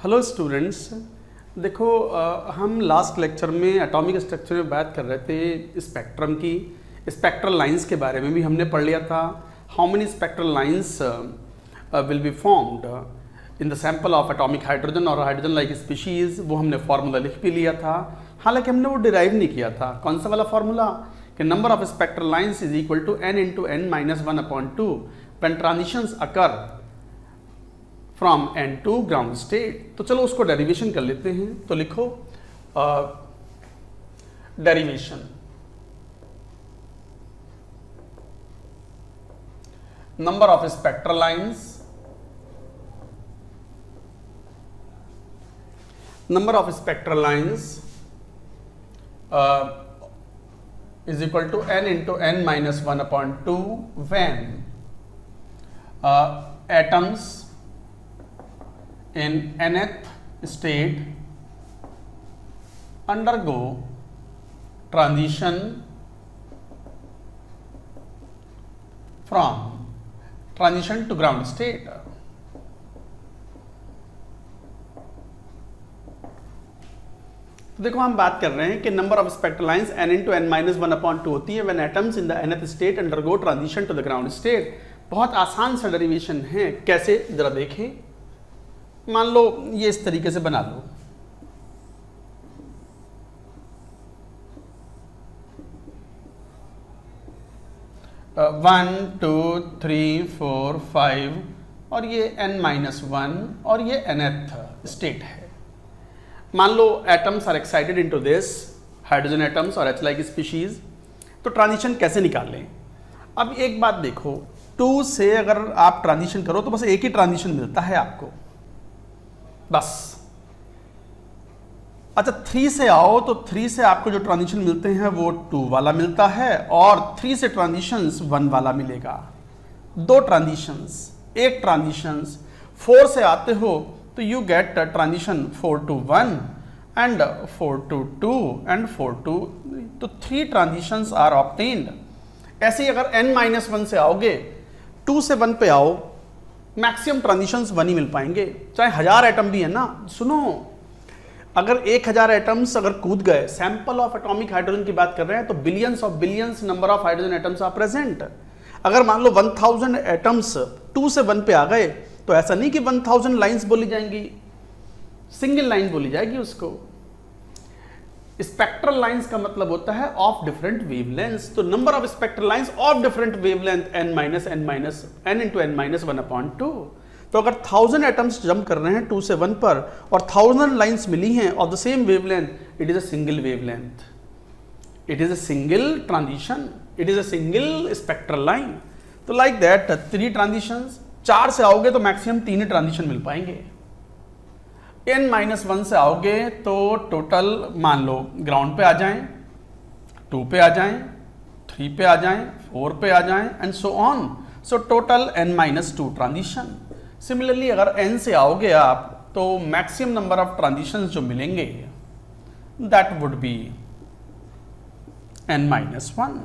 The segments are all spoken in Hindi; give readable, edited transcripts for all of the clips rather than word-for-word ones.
Hello students. देखो हम लास्ट लेक्चर में एटॉमिक स्ट्रक्चर में बात कर रहे थे स्पेक्ट्रम की। स्पेक्ट्रल लाइंस के बारे में भी हमने पढ़ लिया था। How many spectral lines will be formed in the sample of atomic hydrogen और हाइड्रोजन लाइक स्पीशीज, वो हमने फार्मूला लिख भी लिया था। हालांकि हमने वो डिराइव नहीं किया था। कौन सा वाला फार्मूला कि number of spectral lines is equal to n into n minus 1/2 when transitions occur from n to ground state. तो चलो उसको डेरिवेशन कर लेते हैं। तो लिखो derivation number of spectral lines, number of spectral lines is equal to n into n minus 1/2 when atoms in nth state undergo transition to ground state। तो देखो हम बात कर रहे हैं कि number of spectral lines n into n minus 1/2 होती है when atoms in the nth state undergo transition to the ground state. बहुत आसान सा डेरिवेशन है। कैसे जरा देखें। मान लो ये इस तरीके से बना लो। One two three four five और ये n-1 और ये nth स्टेट है। मान लो atoms are excited into this hydrogen atoms और H लाइक स्पीशीज। तो ट्रांजिशन कैसे निकाल लें। अब एक बात देखो, 2 से अगर आप ट्रांजिशन करो तो बस एक ही ट्रांजिशन मिलता है आपको, बस। अच्छा 3 से आओ तो 3 से आपको जो ट्रांजिशन मिलते हैं वो 2 वाला मिलता है और 3 से ट्रांजिशंस 1 वाला मिलेगा। 2 ट्रांजिशंस, एक ट्रांजिशंस। 4 से आते हो तो you get transition 4 to 1 and 4 to 2 and 4 to, तो 3 transitions are obtained। ऐसे ही अगर n-1 से आओगे, 2 से 1 पे आओ, मैक्सिमम ट्रांजिशंस 1 ही मिल पाएंगे, चाहे 1000 एटम भी है ना। सुनो, अगर 1000 एटम्स अगर कूद गए, सैंपल ऑफ एटॉमिक हाइड्रोजन की बात कर रहे हैं, तो billions of billions number of hydrogen atoms are present. अगर मान लो 1000 एटम्स 2 से 1 पे आ गए तो ऐसा नहीं कि 1000 लाइंस बोली जाएंगी, सिंगल लाइन बोली जाएगी उसको। स्पेक्ट्रल लाइंस का मतलब होता है ऑफ डिफरेंट वेवलेंथ्स। तो number of spectral lines of different wavelength n into n minus 1/2। तो अगर 1000 एटम्स जंप कर रहे हैं 2 से 1 पर और 1000 लाइंस मिली हैं of the same wavelength, it is a single wavelength, it is a single transition, it is a single spectral line. तो लाइक दैट 3 ट्रांजिशंस। 4 से आओगे तो मैक्सिमम 3 ही ट्रांजिशन मिल पाएंगे। n-1 से आओगे तो टोटल मान लो ग्राउंड पे आ जाएं, 2 पे आ जाएं, 3 पे आ जाएं, 4 पे आ जाएं and so on. So total n-2 transition. Similarly अगर n से आओगे आप तो मैक्सिमम नंबर ऑफ ट्रांजिशंस जो मिलेंगे दैट वुड बी n-1।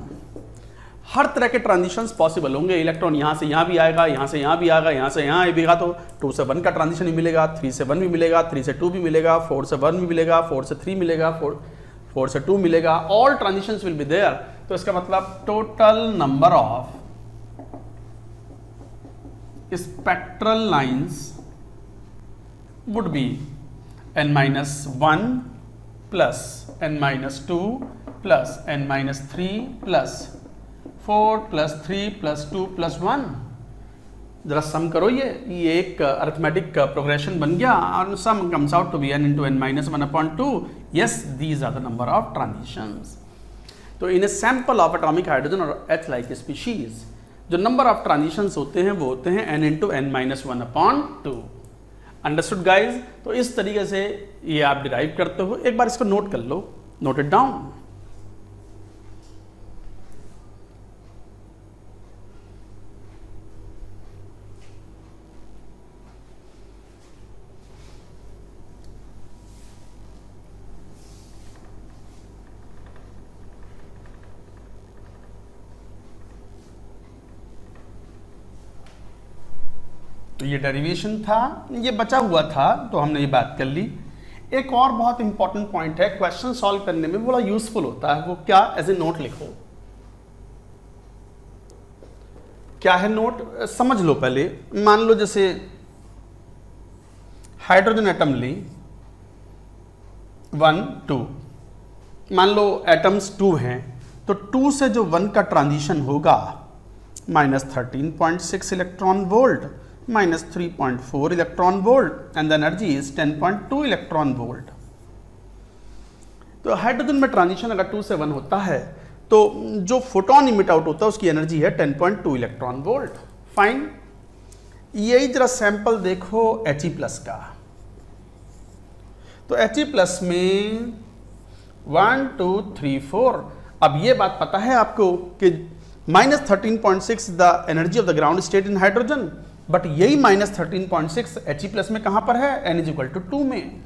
हर तरह के ट्रांजिशंस पॉसिबल होंगे। इलेक्ट्रॉन यहाँ से यहाँ भी आएगा, यहाँ से यहाँ भी आएगा, यहाँ से यहाँ आएगा, तो 2 से 1 का ट्रांजिशन भी मिलेगा, 3 से 1 भी मिलेगा, 3 से 2 भी मिलेगा, 4 से 1 भी मिलेगा, 4 से 3 मिलेगा, 4 से 2 मिलेगा। All transitions will be there. तो इसका मतलब total number of spectral lines would be n-1 plus n-2 plus n-3 plus 4 plus 3 plus 2 plus 1। जरा सम करो, ये एक अरिथमेटिक प्रोग्रेशन बन गया और sum comes out to be n into n minus 1/2। Yes, these are the number of transitions. तो in a sample of atomic hydrogen और H लाइक स्पीशीज जो नंबर ऑफ ट्रांजिशंस होते हैं वो होते हैं n into n minus 1/2। Understood guys. तो इस तरीके से ये आप डिराइव करते हो। एक बार इसको नोट कर लो, नोट इट डाउन। तो ये डेरिवेशन था, ये बचा हुआ था तो हमने ये बात कर ली। एक और बहुत इंपॉर्टेंट पॉइंट है, क्वेश्चन सॉल्व करने में बड़ा यूजफुल होता है, वो क्या, एज ए नोट लिखो। क्या है नोट, समझ लो पहले। मान लो जैसे हाइड्रोजन एटम ली 1 2, मान लो एटम्स 2 हैं, तो 2 से जो 1 का ट्रांजिशन होगा -13.6 electron volt, -3.4 electron volt and the energy is 10.2 electron volt. तो हाइड्रोजन में ट्रांजिशन अगर 2 से 1 होता है तो जो फोटोन इमिट आउट होता है उसकी एनर्जी है 10.2 इलेक्ट्रॉन वोल्ट। फाइन, यही जरा सैंपल देखो He+ का। तो He+ में 1 2 3 4, अब ये बात पता है आपको कि -13.6 the energy of the ground state in hydrogen, but यही -13.6 He+ में कहां पर है, n = 2 में,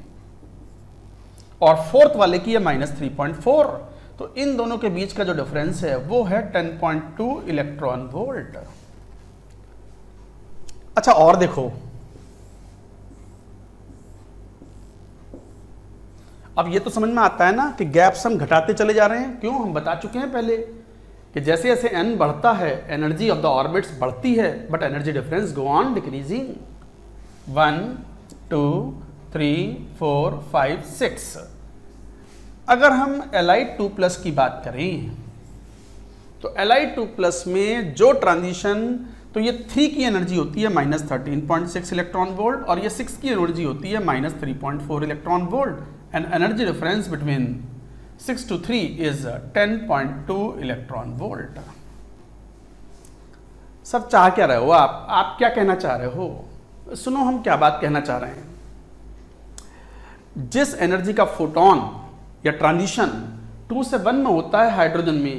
और फोर्थ वाले की है -3.4। तो इन दोनों के बीच का जो डिफरेंस है वो है 10.2 इलेक्ट्रॉन वोल्ट। अच्छा और देखो, अब ये तो समझ में आता है ना कि गैप्स हम घटाते चले जा रहे हैं। क्यों, हम बता चुके हैं पहले कि जैसे जैसे n बढ़ता है एनर्जी ऑफ द ऑर्बिट्स बढ़ती है, but energy difference go on decreasing. 1 2 3 4 5 6। अगर हम Li2+ की बात करें तो Li2+ में जो ट्रांजिशन, तो ये 3 की एनर्जी होती है -13.6 इलेक्ट्रॉन वोल्ट और ये 6 की एनर्जी होती है -3.4 electron volt and energy difference between 6 to 3 is 10.2 electron volt. Sir चाह क्या रहे हो आप क्या कहना चाह रहे हो? सुनो हम क्या बात कहना चाह रहे हैं। जिस एनर्जी का फोटोन या ट्रांजिशन 2 से 1 में होता है हाइड्रोजन में,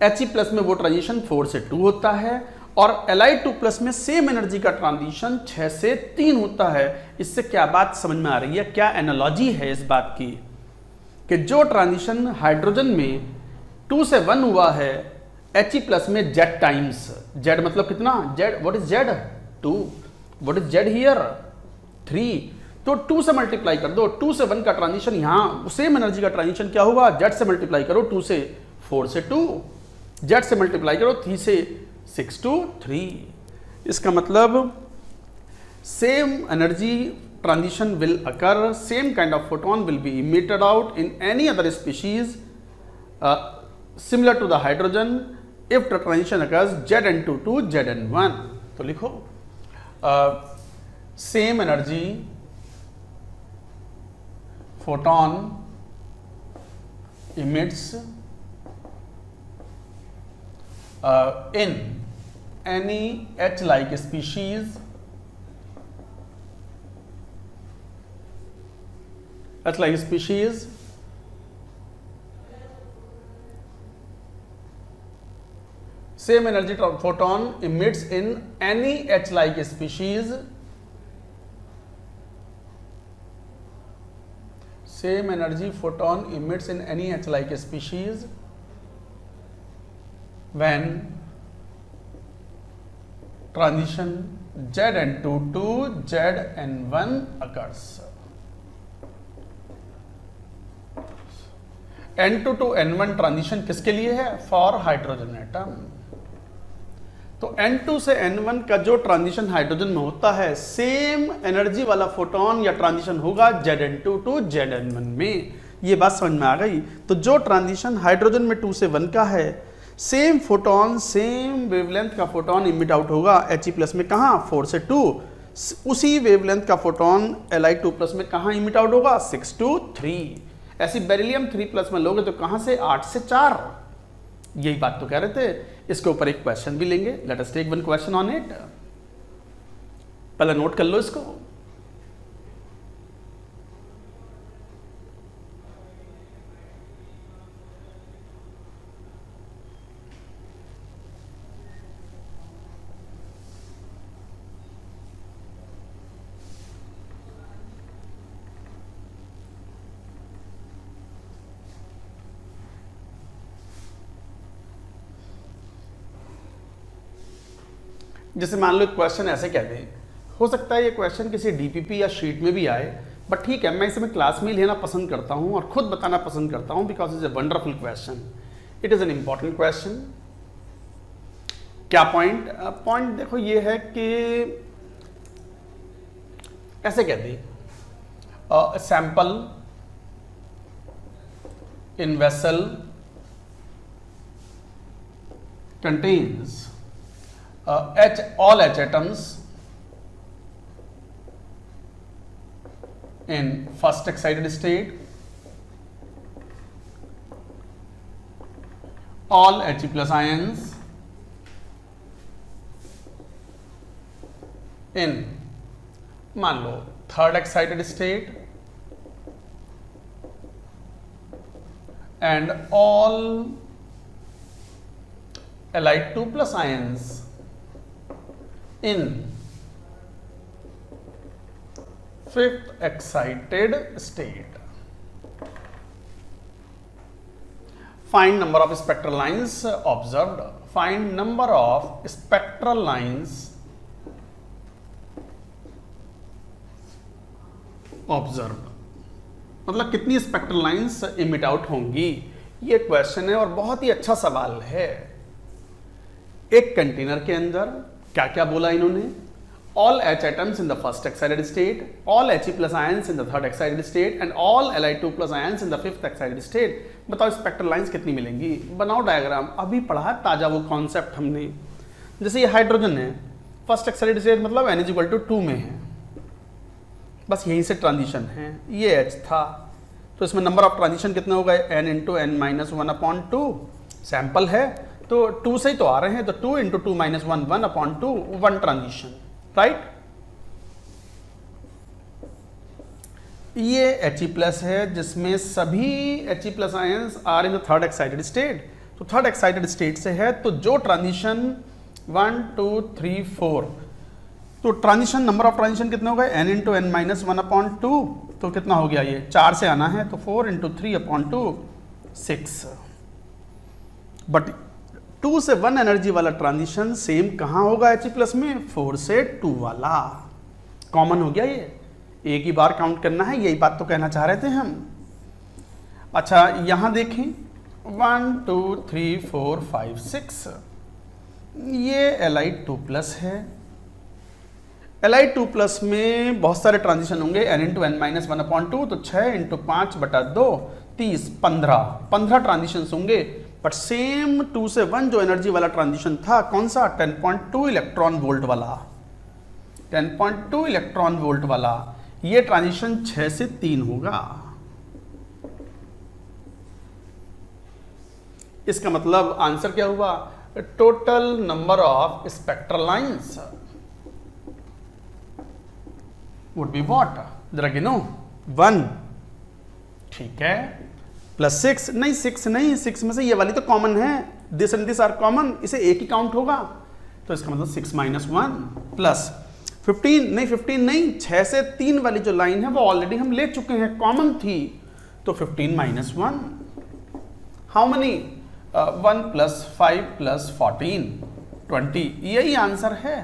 He+ में वो ट्रांजिशन 4 से 2 होता है, और Li2+ में सेम एनर्जी का ट्रांजिशन 6 से 3 होता है। इससे क्या बात समझ में आ रही है, क्या एनालॉजी है इस बात की कि जो ट्रांजिशन हाइड्रोजन में 2 से 1 हुआ है He+ में Z टाइम्स, Z मतलब कितना, Z, what is Z, 2, what is Z here, 3, तो 2 से मल्टीप्लाई कर दो। 2 से 1 का ट्रांजिशन, यहां सेम एनर्जी का ट्रांजिशन क्या होगा, Z से मल्टीप्लाई करो 2 से 4 से 2, Z से मल्टीप्लाई करो 3 से 6 to 3। इसका मतलब same energy transition will occur, same kind of photon will be emitted out in any other species similar to the hydrogen if the transition occurs Zn2 to Zn1। तो लिखो same energy photon emits in any H-like species H-like species same energy photon emits in any H-like species same energy photon emits in any H-like species when transition Zn2 to Zn1 occurs। N2 to N1 transition किसके लिए है? For hydrogen atom. तो N2 से N1 का जो ट्रांजिशन हाइड्रोजन में होता है सेम एनर्जी वाला फोटोन या ट्रांजिशन होगा Zn2 टू Zn1 में। ये बात समझ में आ गई। तो जो ट्रांजिशन हाइड्रोजन में 2 से 1 का है सेम फोटोन सेम वेवलेंथ का फोटोन इमिट आउट होगा He+ में, कहाँ, 4 से 2। उसी वेवलेंथ का फोटोन Li2+ में कहाँ इमिट आउट होगा, 6 to 3। ऐसी बेरिलियम 3+ में लोगे तो कहां से, 8 से 4। यही बात तो कह रहे थे। इसके ऊपर एक क्वेश्चन भी लेंगे। Let us take one question on it. पहले नोट कर लो इसको। जैसे मान लो एक क्वेश्चन ऐसे कह दें, हो सकता है ये क्वेश्चन किसी डीपीपी या शीट में भी आए, बट ठीक है, मैं इसे मैं क्लास में ही लेना पसंद करता हूँ और खुद बताना पसंद करता हूँ, because is a wonderful question, it is an important question. क्या पॉइंट? पॉइंट देखो ये है कि ऐसे कह दें, sample in vessel contains all H atoms in first excited state, all He plus ions in मान लो third excited state, and all Li2 plus ions in fifth excited state. Find number of spectral lines observed. Find number of spectral lines observed. मतलब कितनी स्पेक्ट्रल लाइंस इमिट आउट होंगी, ये क्वेश्चन है और बहुत ही अच्छा सवाल है। एक कंटेनर के अंदर क्या क्या बोला इन्होंने, all H atoms in the first excited state, all He plus ions in the third excited state and all Li2 plus ions in the fifth excited state. बताओ स्पेक्ट्रल लाइंस कितनी मिलेंगी, बनाओ डायग्राम। अभी पढ़ा है ताजा वो कॉन्सेप्ट हमने। जैसे ये हाइड्रोजन है, फर्स्ट एक्साइटेड स्टेट मतलब N=2 में है, बस यहीं से ट्रांजिशन है। ये H था, तो इसमें नंबर ऑफ ट्रांजिशन कितने हो गए, n×n-1/2। सैंपल है तो 2 से ही तो आ रहे हैं, तो 2 × 2 - 1 1/2, 1 ट्रांजिशन, राइट। ये He प्लस है जिसमें सभी He plus ions are in the third excited state, तो थर्ड एक्साइटेड स्टेट से है, तो जो ट्रांजिशन 1 2 3 4, तो ट्रांजिशन नंबर ऑफ ट्रांजिशन कितने हो गए, n×n-1/2, तो कितना हो गया, ये 4 से आना है, तो 4 × 3/2 6। बट 2 से 1 एनर्जी वाला ट्रांजिशन सेम कहाँ होगा He प्लस में, 4 से 2 वाला। कॉमन हो गया, ये एक ही बार काउंट करना है, यही बात तो कहना चाह रहे थे हम। अच्छा यहां देखें 1 2 3 4 5 6, ये Li2 प्लस है। Li2 प्लस में बहुत सारे ट्रांजिशन होंगे, n×n-1/2, तो 6 × 5/2 30 15 ट्रांजिशन होंगे। बट सेम 2 से 1 जो एनर्जी वाला ट्रांजिशन था, कौन सा, 10.2 इलेक्ट्रॉन वोल्ट वाला, 10.2 इलेक्ट्रॉन वोल्ट वाला, ये ट्रांजिशन 6 से 3 होगा। इसका मतलब आंसर क्या हुआ, total number of spectral lines would be what, जरा गिनो, 1, ठीक है, प्लस 6 नहीं, 6 में से ये वाली तो कॉमन है, this and this are common, इसे एक ही काउंट होगा, तो इसका मतलब 6 - 1 प्लस 15 नहीं, 15 नहीं, 6 से 3 वाली जो लाइन है वो ऑलरेडी हम ले चुके हैं, कॉमन थी, तो 15 - 1, हाउ मनी, 1 + 5 + 14 20, यही आंसर है।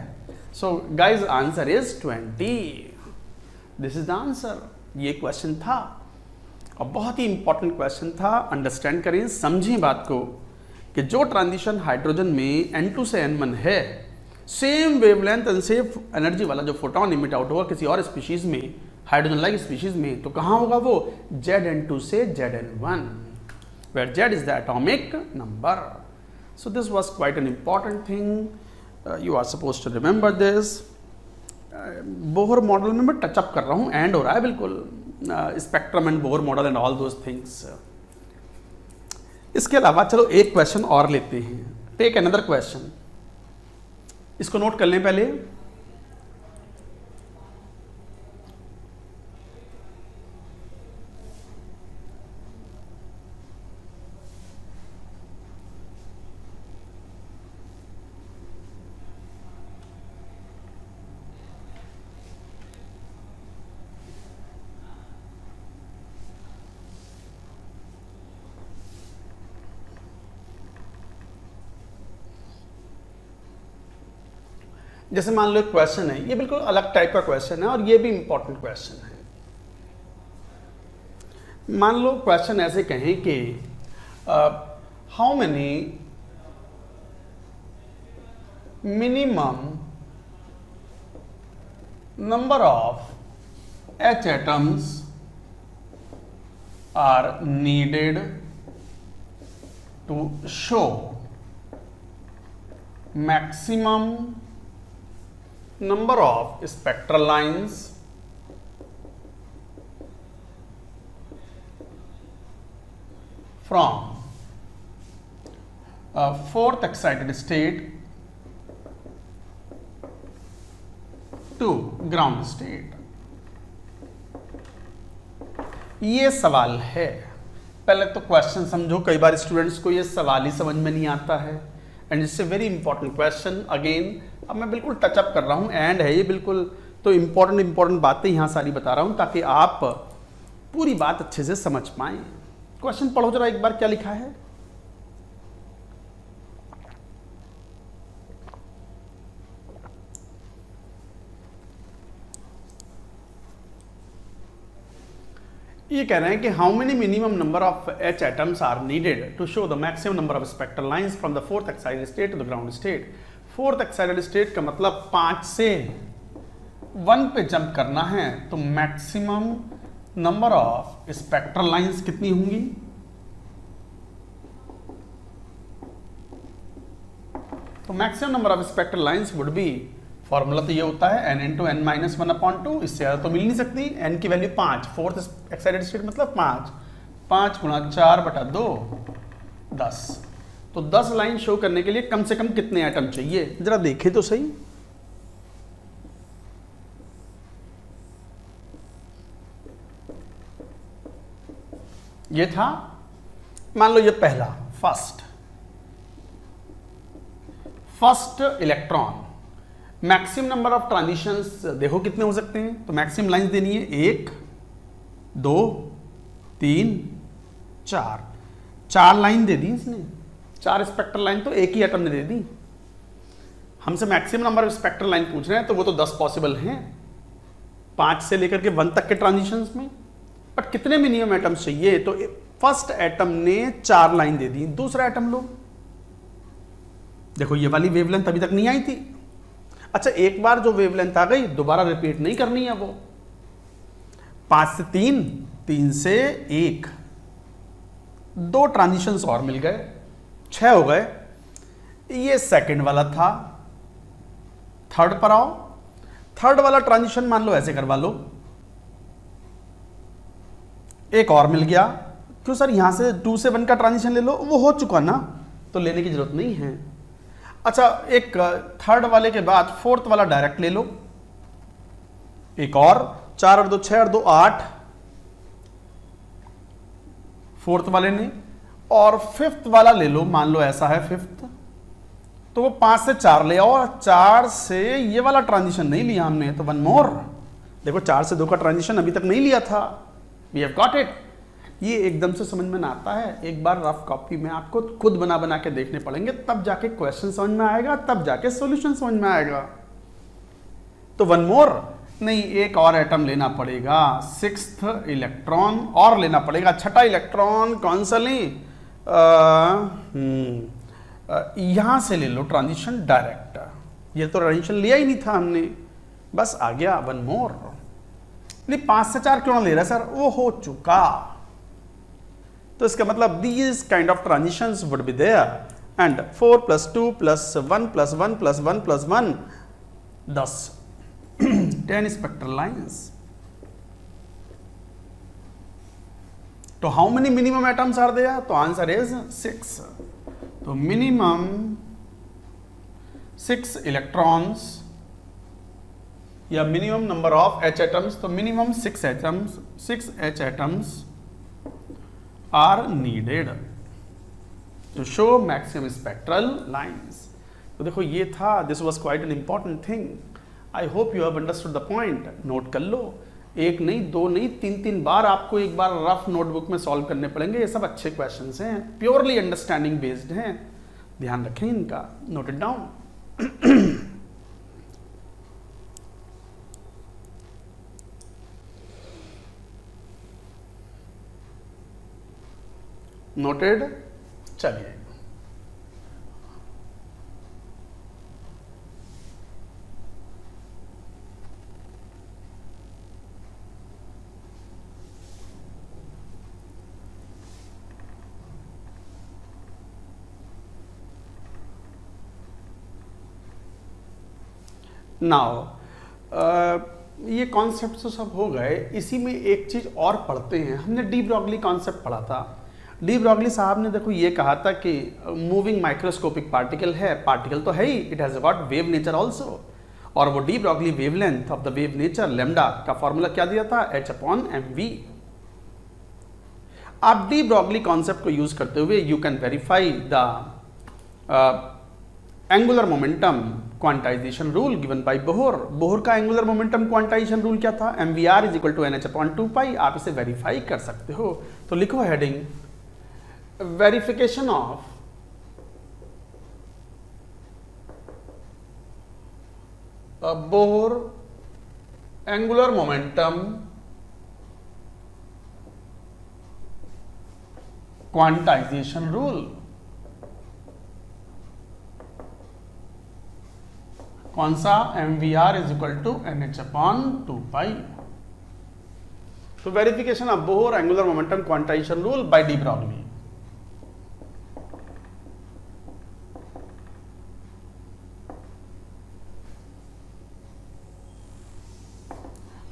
So guys answer is 20, this is the answer. ये क्वेश्चन था और बहुत ही इंपॉर्टेंट क्वेश्चन था। अंडरस्टैंड करें, समझें बात को कि जो ट्रांजिशन हाइड्रोजन में N2 से N1 है, same wavelength and same energy वाला जो फोटोन इमिट आउट होगा किसी और स्पीशीज में, हाइड्रोजन लाइक स्पीशीज में, तो कहाँ होगा वो, Zn2 से Zn1, where Z is the atomic number. So this was quite an important thing. You are supposed to remember this. Bohr model में मैं टचअप कर रहा हूँ, एंड हो रहा है बिल्कुल, spectrum and Bohr model and all those things. इसके अलावा चलो एक क्वेश्चन और लेते हैं, टेक अनदर क्वेश्चन, इसको नोट कर लें पहले। जैसे मान लो एक क्वेश्चन है, ये बिल्कुल अलग टाइप का क्वेश्चन है और ये भी इंपॉर्टेंट क्वेश्चन है। मान लो क्वेश्चन ऐसे कहें कि how many minimum number of H atoms are needed to show maximum number of spectral lines from fourth excited state to ground state। ये सवाल है। पहले तो क्वेश्चन समझो, कई बार स्टूडेंट्स को ये सवाल ही समझ में नहीं आता है and it's a very important question. Again अब मैं बिल्कुल टचअप कर रहा हूँ, एंड है ये बिल्कुल, तो इंपॉर्टेंट बातें यहाँ सारी बता रहा हूँ ताकि आप पूरी बात अच्छे से समझ पाएं। क्वेश्चन पढ़ो जरा एक बार, क्या लिखा है। ये कह रहे हैं कि how many minimum number of H atoms are needed to show the maximum number of spectral lines from the fourth excited state to the ground state. Fourth excited state का मतलब 5 से 1 पे जंप करना है, तो maximum number of spectral lines कितनी होंगी। तो maximum number of spectral lines would B, formula तो ये होता है n इंटू एन माइनस 1/2, इससे ज़्यादा तो मिल नहीं सकती। n की वैल्यू 5, फोर्थ एक्साइटेड स्टेट मतलब 5 गुणा 4/2 10। तो 10 लाइन शो करने के लिए कम से कम कितने एटम चाहिए, जरा देखें तो सही। ये था, मान लो ये पहला first electron. Maximum number of transitions देखो कितने हो सकते हैं, तो मैक्सिमम लाइंस देनी है 1 2 3 4 लाइन दे दी इसने, 4 स्पेक्ट्रल लाइन तो एक ही एटम ने दे दी। हमसे maximum number of spectral line पूछ रहे हैं, तो वो तो 10 पॉसिबल हैं 5 से लेकर के 1 तक के ट्रांजिशंस में। बट कितने मिनिमम एटम्स चाहिए, तो फर्स्ट एटम ने 4 लाइन दे दी। दूसरा एटम लो, देखो ये वाली वेवलेंथ अभी तक नहीं आई थी। अच्छा, एक बार जो वेवलेंथ आ गई दोबारा रिपीट नहीं करनी है वो। 5 से 3, 3 से 1, 2 ट्रांजिशंस और मिल गए, 6 हो गए। ये सेकंड वाला था। थर्ड पर आओ, थर्ड वाला ट्रांजिशन मान लो ऐसे करवा लो, एक और मिल गया। क्यों सर, यहां से 2 से 1 का ट्रांजिशन ले लो, वो हो चुका ना, तो लेने की जरूरत नहीं है। अच्छा, एक थर्ड वाले के बाद फोर्थ वाला डायरेक्ट ले लो, एक और 4 और 2 6 और 2 8 फोर्थ वाले ने, और फिफ्थ वाला ले लो, मान लो ऐसा है फिफ्थ, तो वो 5 से 4 ले आओ, और 4 से ये वाला ट्रांजिशन नहीं लिया हमने, तो 1 मोर। देखो 4 से 2 का ट्रांजिशन अभी तक नहीं लिया था, वी हैव गॉट इट। ये एकदम से समझ में ना आता है, एक बार रफ कॉपी में आपको खुद बना बना के देखने पड़ेंगे, तब जाके क्वेश्चन समझ में आएगा, तब जाके सॉल्यूशन समझ में आएगा। तो 1 मोर नहीं, एक और एटम लेना पड़ेगा, 6th इलेक्ट्रॉन और लेना पड़ेगा। छठा इलेक्ट्रॉन कौन सा लें, यहां से ले लो ट्रांजिशन डायरेक्ट, ये तो ट्रांजिशन लिया ही नहीं था हमने, बस आ गया 1 मोर। नहीं 5 से 4 क्यों ना ले रहा सर, वो हो चुका। तो इसका मतलब these kind of transitions would be there, and 4 + 2 + 1 + 1 + 1 + 1 10 10 spectral lines. तो how many minimum atoms are there? तो answer is 6. तो minimum 6 electrons या minimum number of H atoms, तो minimum 6 H atoms are needed to show maximum spectral lines. तो देखो ये था, this was quite an important thing. I hope you have understood the point. Note कर लो, एक नहीं, दो नहीं, 3 बार आपको एक बार रफ नोटबुक में सॉल्व करने पड़ेंगे। ये सब अच्छे क्वेश्चंस हैं, प्योरली अंडरस्टैंडिंग बेस्ड हैं, ध्यान रखें इनका, नोट इट डाउन। नोटेड। चलिए नाउ ये कॉन्सेप्ट तो सब हो गए, इसी में एक चीज और पढ़ते हैं। हमने डी ब्रॉगली कॉन्सेप्ट पढ़ा था। डी ब्रॉगली साहब ने देखो ये कहा था कि मूविंग माइक्रोस्कोपिक पार्टिकल है, पार्टिकल तो है ही, it has got wave nature also. और वो de Broglie wavelength of the wave nature lambda का फॉर्मूला क्या दिया था, h/mv। आप डी ब्रॉगली कॉन्सेप्ट को यूज करते हुए you can verify the angular momentum quantization rule given by Bohr. Bohr का एंगुलर मोमेंटम क्वांटाइजेशन रूल क्या था, mvr = nh/2π। आप इसे वेरीफाई कर सकते हो। तो लिखो heading, verification of Bohr angular momentum quantization rule. कौन सा, mvr = nh/2π। तो verification of Bohr angular momentum quantization rule by de Broglie.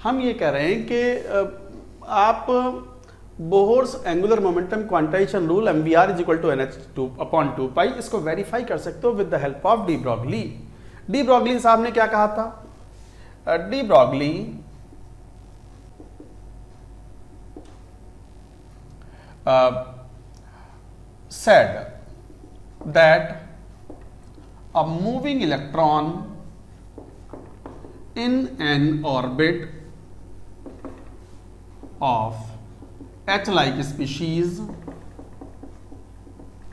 हम ये कह रहे हैं कि आप Bohr's angular momentum quantization rule mvr = nh/2π इसको वेरीफाई कर सकते हो with the help of de Broglie. De Broglie साहब ने क्या कहा था, de Broglie said that a moving electron in an orbit of H-like species।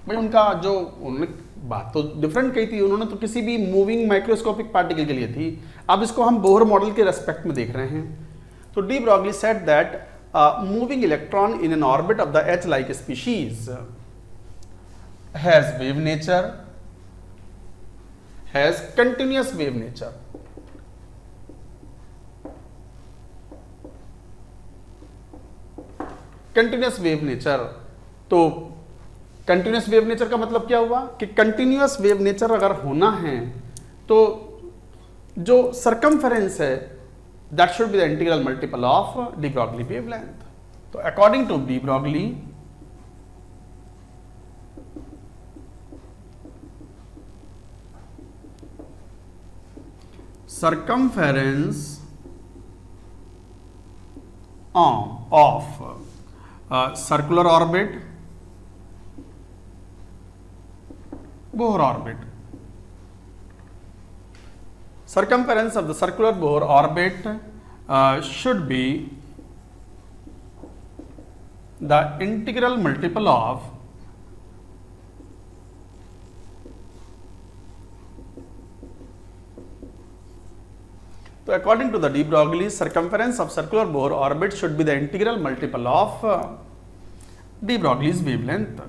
भाई उनका जो उन्होंने बात तो डिफरेंट कही थी, उन्होंने तो किसी भी मूविंग माइक्रोस्कोपिक पार्टिकल के लिए थी। अब इसको हम बोहर मॉडल के रेस्पेक्ट में देख रहे हैं। तो de Broglie said that moving electron in an orbit of the H-like species has wave nature, has continuous wave nature। Continuous wave nature. तो कंटिन्यूस वेव नेचर का मतलब क्या हुआ कि कंटिन्यूस वेव नेचर अगर होना है तो जो सरकमफेरेंस है that should be the integral multiple of de Broglie wavelength. तो according to de Broglie circumference of circular orbit, Bohr orbit, circumference of the circular Bohr orbit should be the integral multiple of तो according to the de Broglie circumference of circular Bohr orbit should be the integral multiple of de Broglie's wavelength.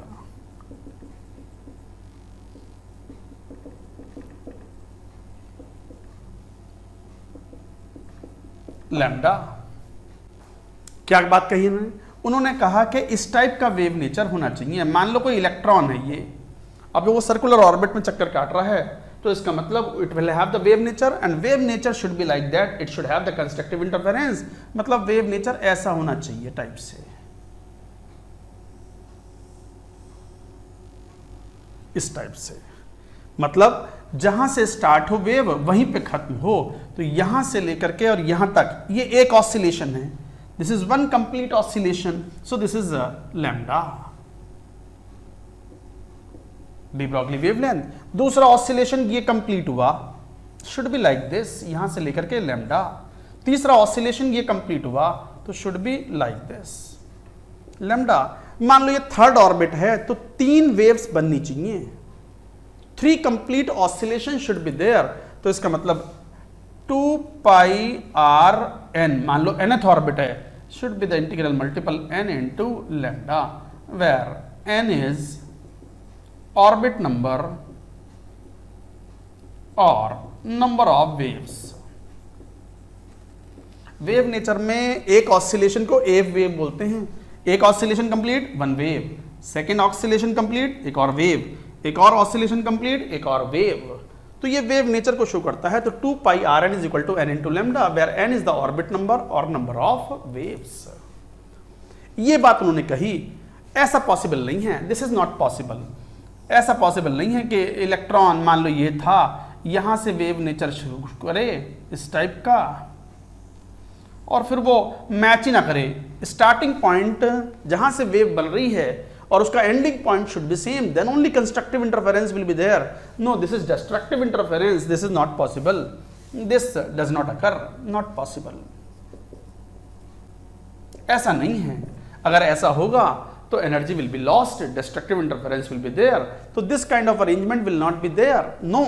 Lambda. क्या बात कही उन्होंने कहा कि इस टाइप का वेव नेचर होना चाहिए। मान लो कोई इलेक्ट्रॉन है ये, अब वो सर्कुलर ऑर्बिट में चक्कर काट रहा है, तो इसका मतलब it will have the wave nature and wave nature should be like that, it should have the constructive interference. मतलब वेव नेचर ऐसा होना चाहिए टाइप से, इस टाइप से। मतलब जहां से स्टार्ट हो वेव वहीं पे खत्म हो। तो यहां से लेकर के और यहां तक ये एक ऑसिलेशन है, this is one complete oscillation, so this is lambda D Broglie wavelength. दूसरा ऑसिलेशन ये कंप्लीट हुआ, शुड बी लाइक दिस, यहां से लेकर के लैम्डा। तीसरा ऑसिलेशन ये कंप्लीट हुआ तो should be like this lambda. मान लो ये थर्ड ऑर्बिट है तो 3 वेव्स बननी चाहिए, 3 complete oscillation should be there. तो इसका मतलब 2πrn, मान लो nth ऑर्बिट है, should be the integral multiple n into lambda, where n is orbit number और number of waves. Wave nature में एक ऑसिलेशन को एफ वेव बोलते हैं। एक oscillation complete, one wave, second oscillation complete, एक और वेव, एक और ऑसिलेशन कंप्लीट, एक और वेव। तो ये वेव नेचर को शो करता है। तो 2 pi r n is equal to n into lambda, where n is the orbit number और नंबर ऑफ वेव्स। ये बात उन्होंने कही। ऐसा पॉसिबल नहीं है, दिस इज नॉट पॉसिबल। ऐसा पॉसिबल नहीं है कि इलेक्ट्रॉन, मान लो ये था, यहां से वेव नेचर शुरू करे इस टाइप का और फिर वो मैच ही ना करे। स्टार्टिंग पॉइंट जहां से वेव बन रही है और उसका ending point should be same, then only constructive interference will be there. No, this is destructive interference, this is not possible, this does not occur, not possible. ऐसा नहीं है। अगर ऐसा होगा तो energy will be lost, destructive interference will be there, तो this kind of arrangement will not be there. No,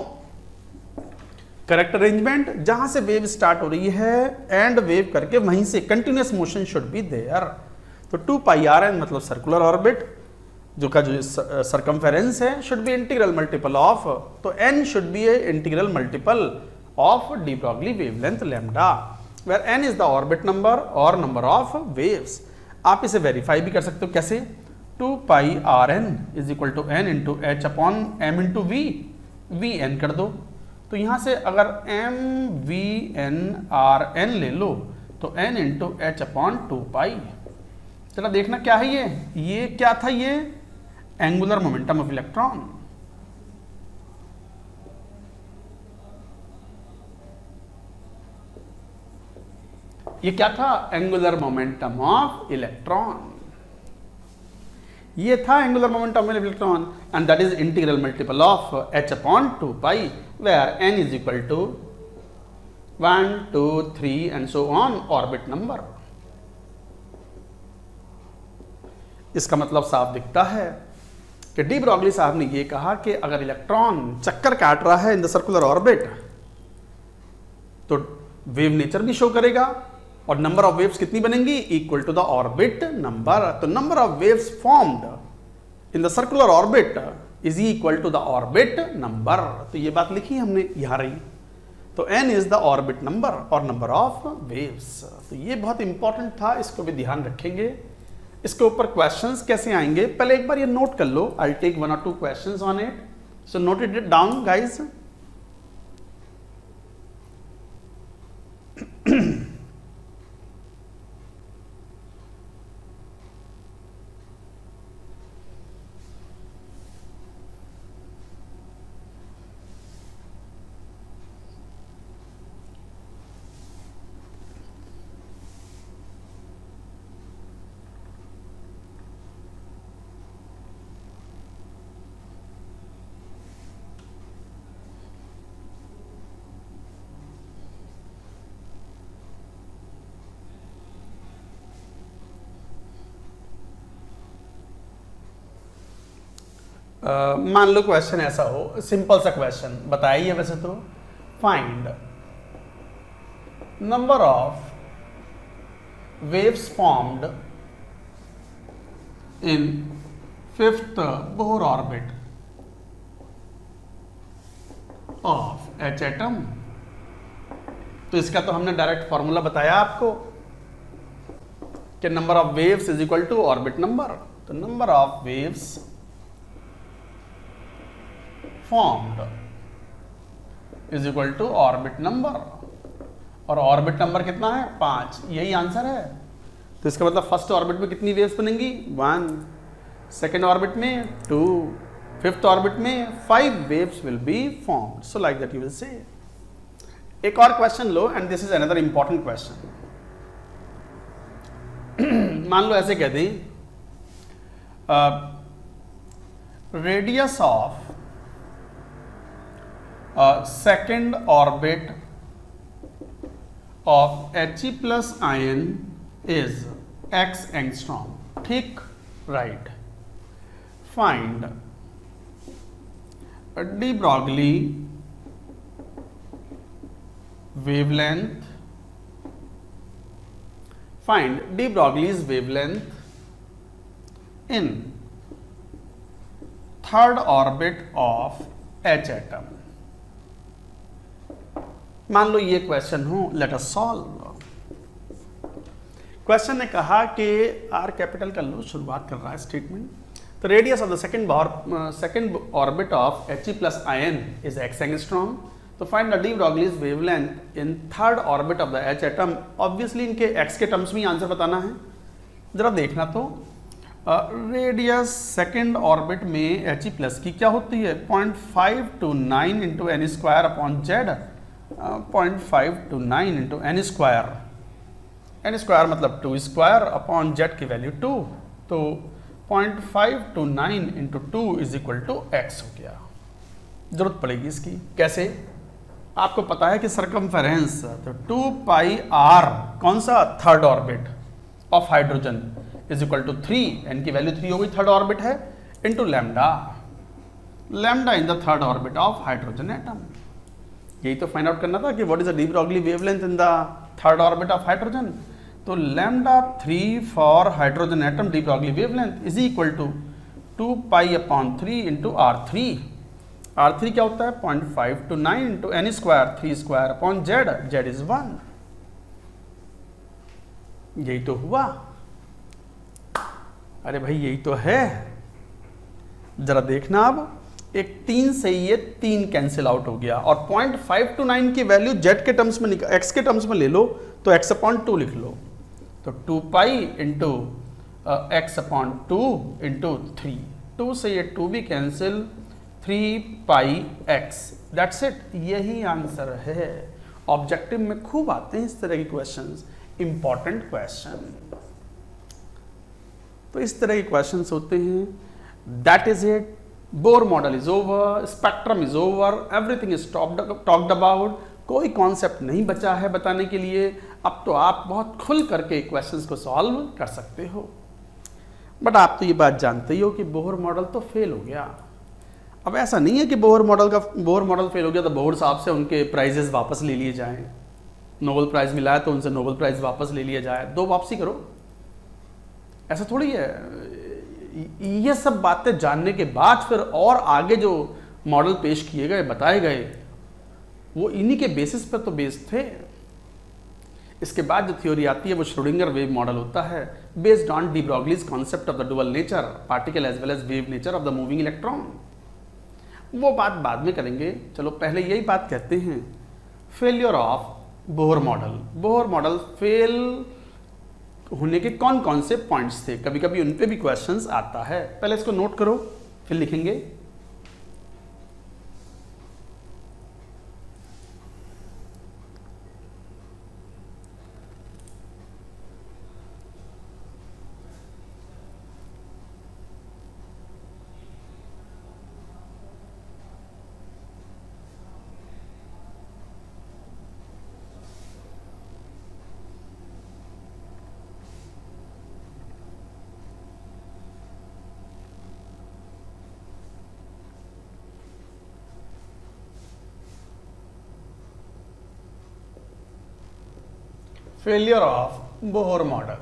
correct arrangement, जहां से वेव स्टार्ट हो रही है एंड वेव करके वहीं से continuous motion should be there. तो 2 पाई आर एन मतलब सर्कुलर ऑर्बिट जो का जो सर्कमफेरेंस है should be integral multiple of, तो n should be a integral multiple of de Broglie wavelength lambda, where n is the orbit number और नंबर ऑफ वेव्स। आप इसे वेरीफाई भी कर सकते हो। कैसे? 2 pi r n is equal to n into H upon m into we, V N कर दो। तो यहां से अगर M V N R N ले लो तो N into H upon 2 pi. चला देखना क्या है ये क्या था? ये एंगुलर मोमेंटम ऑफ इलेक्ट्रॉन। ये क्या था? Angular momentum of electron. ये था angular momentum of electron and that is integral multiple of h upon 2 pi, where n is equal to 1 2 3 and so on orbit number. इसका मतलब साफ दिखता है कि डी ब्रॉगली साहब ने यह कहा कि अगर इलेक्ट्रॉन चक्कर काट रहा है इन द सर्कुलर ऑर्बिट तो वेव नेचर भी शो करेगा और नंबर ऑफ वेव्स कितनी बनेंगी? Equal to the orbit number. तो number of waves formed in the circular orbit is equal to the orbit number. तो ये बात लिखी हमने यहां रही। तो n is the orbit number और नंबर ऑफ वेव्स। तो ये बहुत इंपॉर्टेंट था, इसको भी ध्यान रखेंगे। इसके ऊपर क्वेश्चंस कैसे आएंगे पहले एक बार ये नोट कर लो। I take 1 or 2 questions on it, so note it down guys. मान लो क्वेश्चन ऐसा हो, सिंपल सा क्वेश्चन बताइए वैसे तो, find number of waves formed in 5th Bohr orbit of H atom. तो इसका तो हमने डायरेक्ट फॉर्मूला बताया आपको कि number of waves is equal to orbit number. तो नंबर ऑफ वेव्स formed is equal to orbit number, और ऑर्बिट नंबर कितना है? 5। यही आंसर है। तो इसका मतलब फर्स्ट ऑर्बिट में कितनी वेव्स बनेंगी? 1, सेकेंड ऑर्बिट में 2, फिफ्थ ऑर्बिट में 5 waves will be formed. So like that you will say. एक और question low and this is another important question. मान लो ऐसे कह दें, radius of second orbit of He plus ion is x angstrom। ठीक, right। Find de Broglie wavelength, find de Broglie's wavelength in third orbit of H atom. मान लो ये क्वेश्चन हो, लेट अस सॉल्व। क्वेश्चन ने कहा कि R कैपिटल कर लो, शुरुआत कर रहा है स्टेटमेंट। तो radius of the second orbit of He plus ion is x angstrom. तो find the de Broglie's wavelength in third orbit of the H atom. Obviously इनके x के टर्म्स में आंसर बताना है। जरा देखना तो रेडियस सेकंड ऑर्बिट में He प्लस की क्या होती है 0.529 into N square upon Z. 0.529 into N square, n square मतलब 2 स्क्वायर अपॉन जेड की वैल्यू 2। तो 0.529 into 2 is equal to X हो गया। जरूरत पड़ेगी इसकी, कैसे? आपको पता है कि सरकमफेरेंस, तो 2 पाई आर कौन सा third orbit of hydrogen is equal to 3, n की वैल्यू 3 हो गई, थर्ड ऑर्बिट है, into lambda, lambda in the third orbit of hydrogen atom. यही तो फाइंड आउट करना था कि what is the de Broglie wavelength in the third orbit of hydrogen. तो lambda 3 for hydrogen atom de Broglie wavelength is equal to 2 pi upon 3 into R3। R3 क्या होता है 0.529 into N square, 3 square upon Z, Z is 1। यही तो हुआ। अरे भाई यही तो है। जरा देखना, अब एक 3 से ये 3 कैंसिल आउट हो गया और 0.529 की वैल्यू जेड के टर्म्स में, एक्स के टर्म्स में ले लो तो x अपॉन 2 लिख लो। तो 2 pi into x upon 2 into 3, 2 से ये 2 भी cancel, 3 pi x, that's it. यही आंसर है। ऑब्जेक्टिव में खूब आते हैं इस तरह के क्वेश्चंस, इंपॉर्टेंट क्वेश्चन। तो इस तरह के क्वेश्चंस होते हैं। That is it. Bohr model is over, spectrum is over, everything is talked about. कोई कॉन्सेप्ट नहीं बचा है बताने के लिए। अब तो आप बहुत खुल करके क्वेश्चंस को सॉल्व कर सकते हो। बट आप तो ये बात जानते ही हो कि बोहर मॉडल तो फेल हो गया। अब ऐसा नहीं है कि बोहर मॉडल फेल हो गया तो बोहर साहब से उनके प्राइजेस वापस ले लिए जाएं। नोबेल प्राइज मिला है तो उनसे नोबेल प्राइज वापस ले लिया जाए, दो वापसी करो। ऐसा थोड़ी है। ये सब बातें जानने के बाद फिर और आगे जो मॉडल पेश किए गए, बताए गए, वो इन्हीं के बेसिस पर तो बेस्ड थे। इसके बाद जो थ्योरी आती है वो श्रोडिंगर वेव मॉडल होता है, based on de Broglie's concept of the dual nature particle as well as wave nature of the moving electron. वो बात बाद में करेंगे। चलो पहले यही बात कहते हैं, failure of Bohr model. Bohr model fail होने के कौन कौन से पॉइंट्स थे, कभी कभी उन पे भी क्वेश्चंस आता है। पहले इसको नोट करो, फिर लिखेंगे। Failure of Bohr model.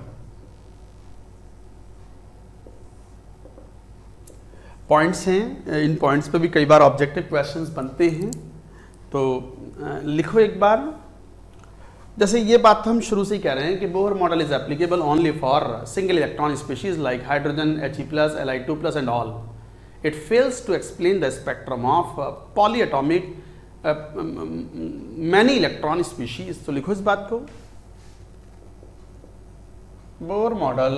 Points हैं, इन पॉइंट्स पे भी कई बार ऑब्जेक्टिव क्वेश्चंस बनते हैं, तो लिखो एक बार। जैसे ये बात हम शुरू से ही कह रहे हैं कि Bohr model is applicable only for single electron species like hydrogen, He+, Li2+ and all. It fails to explain the spectrum of polyatomic many electron species. तो लिखो इस बात को, Bohr model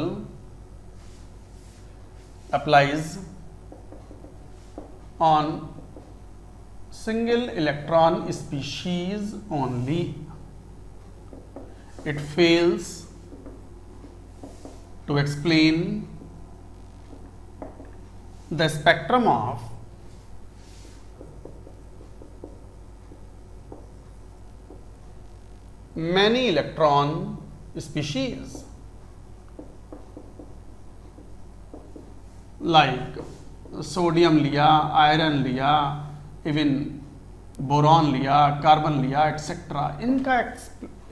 applies on single electron species only. It fails to explain the spectrum of many electron species like sodium लिया, आयरन लिया, इवन बोरॉन लिया, कार्बन लिया, एटसेट्रा। इनका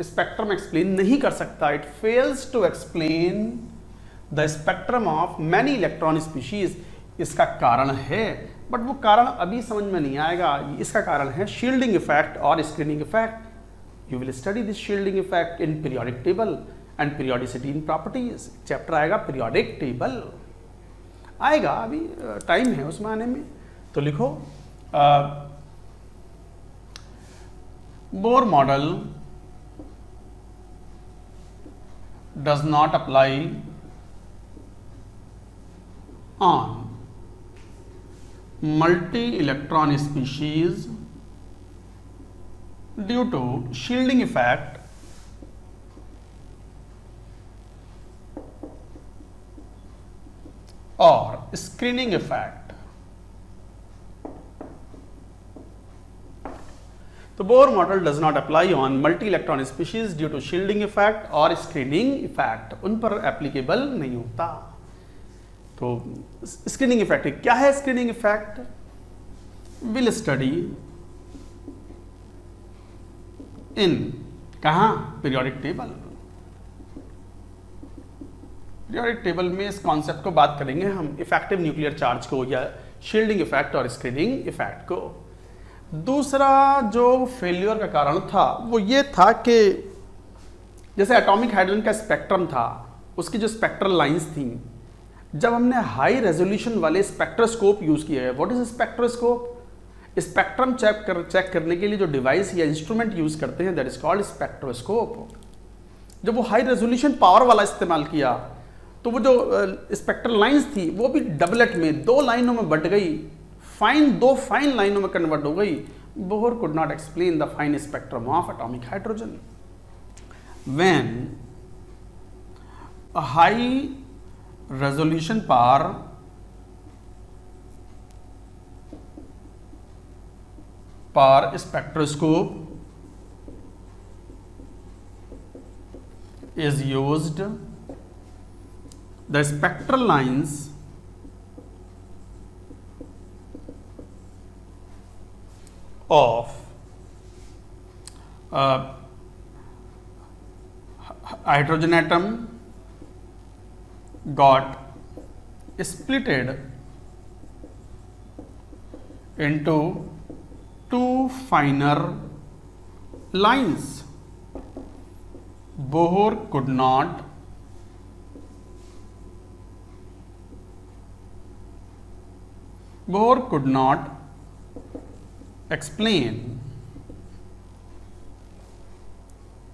स्पेक्ट्रम एक्सप्लेन नहीं कर सकता। It fails to explain the spectrum of many electron species. इसका कारण है, बट वो कारण अभी समझ में नहीं आएगा। इसका कारण है शील्डिंग इफेक्ट और screening effect. You will study this shielding effect in periodic table and periodicity in properties. Chapter आएगा पीरियोडिक टेबल, आएगा, अभी टाइम है उसमें आने में। तो लिखो Bohr model does not apply on multi-electron species due to shielding effect or screening effect। तो Bohr model does not apply on multi electron species due to shielding effect और स्क्रीनिंग इफेक्ट, उन पर एप्लीकेबल नहीं होता। तो स्क्रीनिंग इफेक्ट क्या है? Screening effect will study in कहां? Periodic table. पीरियोडिक टेबल में इस कॉन्सेप्ट को बात करेंगे हम, इफेक्टिव न्यूक्लियर चार्ज को या शील्डिंग इफेक्ट और स्क्रीनिंग इफेक्ट को। दूसरा जो फेल्योर का कारण था वो ये था कि जैसे एटॉमिक हाइड्रोजन का स्पेक्ट्रम था, उसकी जो स्पेक्ट्रल लाइंस थी, जब हमने हाई रेजोल्यूशन वाले स्पेक्ट्रोस्कोप यूज किए हैं। What is spectroscope? Spectrum check करने के लिए जो डिवाइस या इंस्ट्रूमेंट यूज करते हैं, दैट इज कॉल्ड स्पेक्ट्रोस्कोप। जब वो हाई रेजोल्यूशन पावर वाला इस्तेमाल किया तो वो जो स्पेक्ट्रल लाइंस थी वो भी डबलेट में, दो लाइनों में बट गई, दो फाइन लाइनों में कन्वर्ट हो गई। Bohr could not explain the fine spectrum of atomic hydrogen. When a high resolution power spectroscope is used, the spectral lines of hydrogen atom got splitted into two finer lines. Bohr could not explain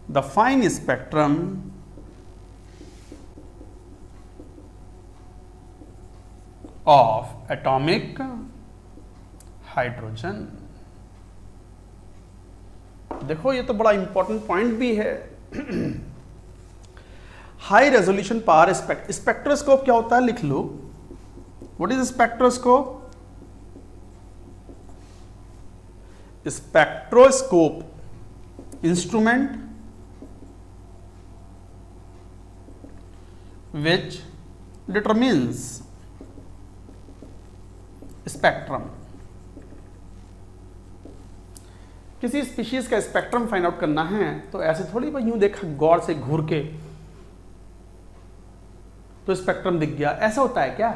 the fine spectrum of atomic hydrogen। देखो ये तो बड़ा इंपॉर्टेंट पॉइंट भी है। हाई रेजोल्यूशन पावर स्पेक्ट्रोस्कोप क्या होता है? लिख लो, what is spectroscope? Spectroscope instrument which determines spectrum. किसी स्पीशीज का स्पेक्ट्रम फाइंड आउट करना है तो ऐसे थोड़ी भाई यूं देखा गौर से घूर के तो स्पेक्ट्रम दिख गया, ऐसा होता है क्या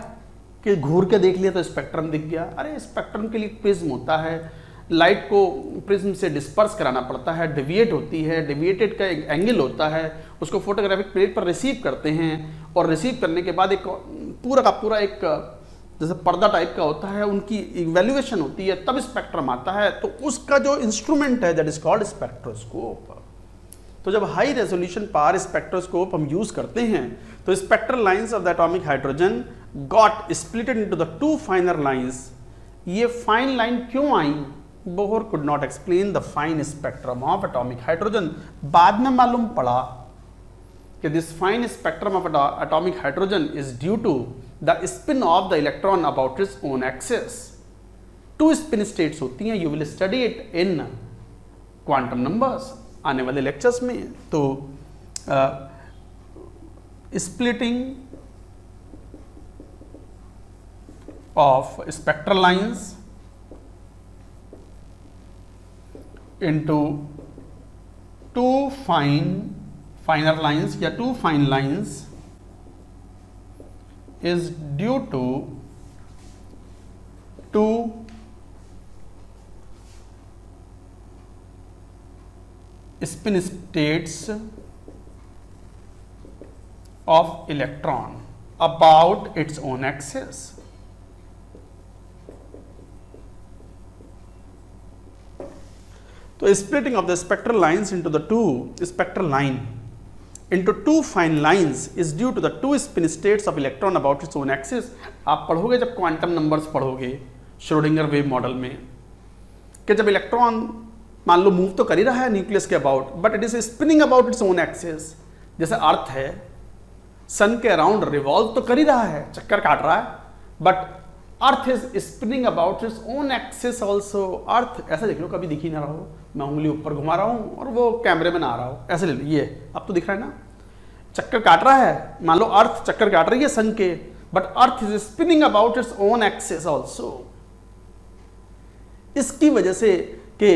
कि घूर के देख लिया तो स्पेक्ट्रम दिख गया? अरे स्पेक्ट्रम के लिए प्रिज्म होता है, लाइट को प्रिज्म से डिस्पर्स कराना पड़ता है, डेविएट होती है, डेविएटेड का एक एंगल होता है, उसको फोटोग्राफिक प्लेट पर रिसीव करते हैं और रिसीव करने के बाद एक पूरा का पूरा एक जैसे पर्दा टाइप का होता है, उनकी इवैल्यूएशन होती है, तब स्पेक्ट्रम आता है। तो उसका जो इंस्ट्रूमेंट है दैट इज कॉल्ड स्पेक्ट्रोस्कोप। तो जब हाई रेजोल्यूशन पावर स्पेक्ट्रोस्कोप हम यूज करते हैं तो spectral lines of the atomic hydrogen got splitted into the two finer lines. ये फाइन लाइन क्यों आई? Bohr could not explain the fine spectrum of atomic hydrogen. बाद में मालूम पड़ा कि this fine spectrum of atomic hydrogen is due to the spin of the electron about its own axis. Two spin states होती हैं, you will study it in quantum numbers आने वाले लेक्चर्स में। तो splitting of spectral lines into two finer lines या two fine lines is due to two spin states of electron about its own axis. So splitting of the spectral lines into the two spectral line into two fine lines is due to the two spin states of electron about its own axis. आप पढ़ोगे जब क्वांटम नंबर्स पढ़ोगे श्रोडिंगर वेव मॉडल में कि जब इलेक्ट्रॉन मान लो मूव तो कर ही रहा है न्यूक्लियस के about, but it is spinning about its own axis. जैसे अर्थ है सन के अराउंड रिवॉल्व तो कर ही रहा है, चक्कर काट रहा है, but earth is spinning about its own axis also. Earth ऐसा देख लो, कभी दिख ही ना रहा हो, मैं उंगली ऊपर घुमा रहा हूं और वो कैमरे में ना आ रहा हो, ऐसे ले लो, ये अब तो दिख रहा है ना, चक्कर काट रहा है। मान लो अर्थ चक्कर काट रही है सन के, but earth is spinning about its own axis also. इसकी वजह से कि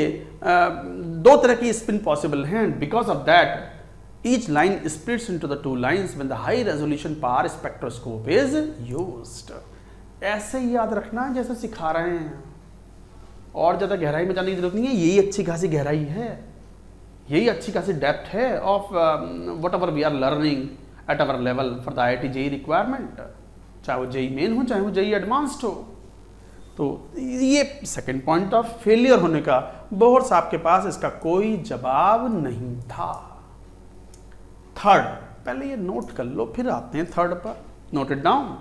दो तरह की स्पिन पॉसिबल हैं, because of that each line splits into the two lines when the high resolution power spectroscope is used. ऐसे ही याद रखना जैसे सिखा रहे हैं, और ज्यादा गहराई में जाने की जरूरत नहीं है। यही अच्छी खासी गहराई है, यही अच्छी खासी डेप्थ है of whatever we are learning at our level for the IIT JEE requirement, चाहे वो JEE मेन हो चाहे वो JEE एडवांस्ड हो। तो ये सेकंड पॉइंट ऑफ फेलियर होने का बोहर साहब के पास इसका कोई जवाब नहीं था। थर्ड, पहले ये नोट कर लो फिर आते हैं थर्ड पर, note it down.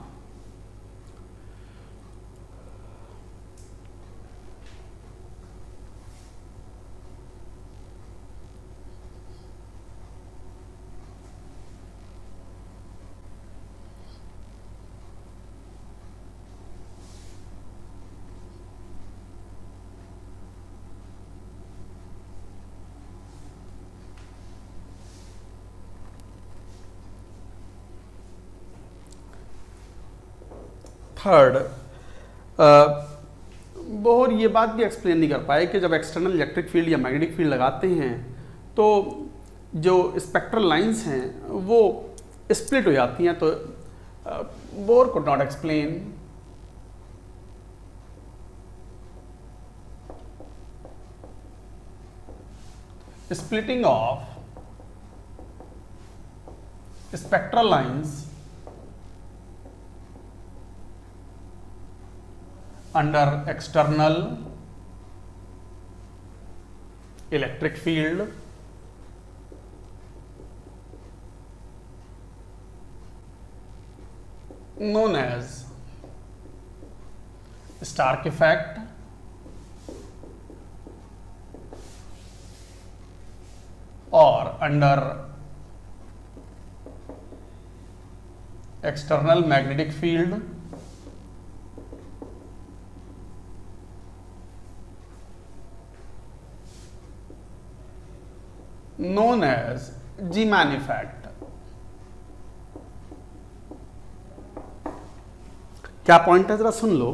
Third, Bohr ये बात भी एक्सप्लेन नहीं कर पाए कि जब एक्सटर्नल इलेक्ट्रिक फील्ड या मैग्नेटिक फील्ड लगाते हैं तो जो स्पेक्ट्रल लाइंस हैं वो स्प्लिट हो जाती हैं। तो Bohr could not explain splitting of spectral lines under external electric field known as Stark effect or under external magnetic field known as Zeeman effect। क्या पॉइंट है जरा सुन लो।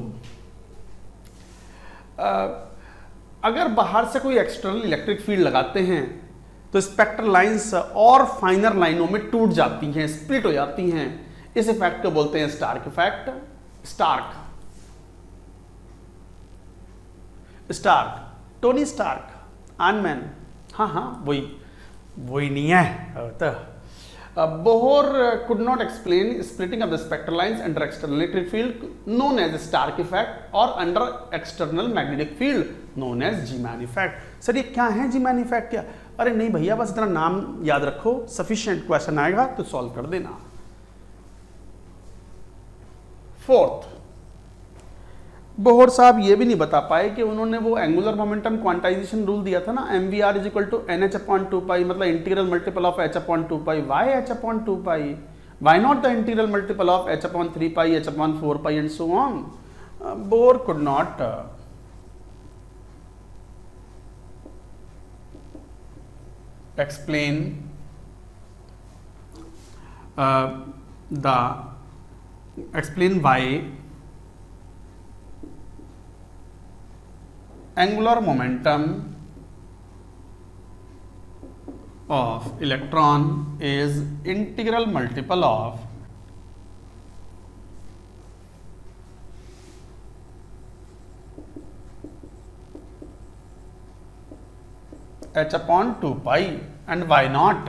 अगर बाहर से कोई एक्सटर्नल इलेक्ट्रिक फील्ड लगाते हैं तो स्पेक्ट्रल लाइंस और फाइनर लाइनों में टूट जाती हैं, स्प्लिट हो जाती हैं। इस इफेक्ट को बोलते हैं Stark effect. Stark Tony Stark, iron, हाँ वही नहीं है। तो Bohr could not explain splitting of the spectral lines under external electric field known as Stark effect और under external magnetic field known as Zeeman effect. Sir ये क्या है जीमैन इफेक्ट? क्या? अरे नहीं भैया, बस इतना नाम याद रखो, सफिशिएंट। क्वेश्चन आएगा तो सॉल्व कर देना। फोर्थ, बोहर साहब ये भी नहीं बता पाए कि उन्होंने वो एंगुलर मोमेंटम क्वांटाइजेशन रूल दिया था ना, mvr is equal to nh/2π, मतलब integral multiple of h/2π। Why h/2π? Why not the integral multiple of h/3π, h/4π and so on? Bohr could not explain why angular momentum of electron is integral multiple of h upon 2 pi and why not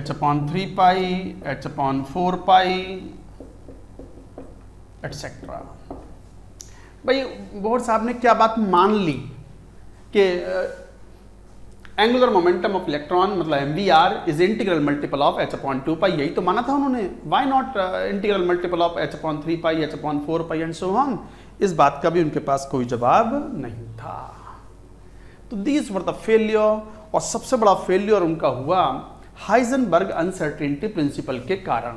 h upon 3 pi, h upon 4 pi etcetera. भाई बोहर साहब ने क्या बात मान ली कि एंगुलर मोमेंटम ऑफ इलेक्ट्रॉन मतलब MVR is integral multiple of h upon 2 पाई, यही तो माना था उन्होंने। Why not integral multiple of h upon 3 pi, h upon 4 pi and so on. इस बात का भी उनके पास कोई जवाब नहीं था। तो दीज वर द फेलियर, और सबसे बड़ा फेलियर उनका हुआ हाइजेनबर्ग अनसर्टेनिटी प्रिंसिपल के कारण,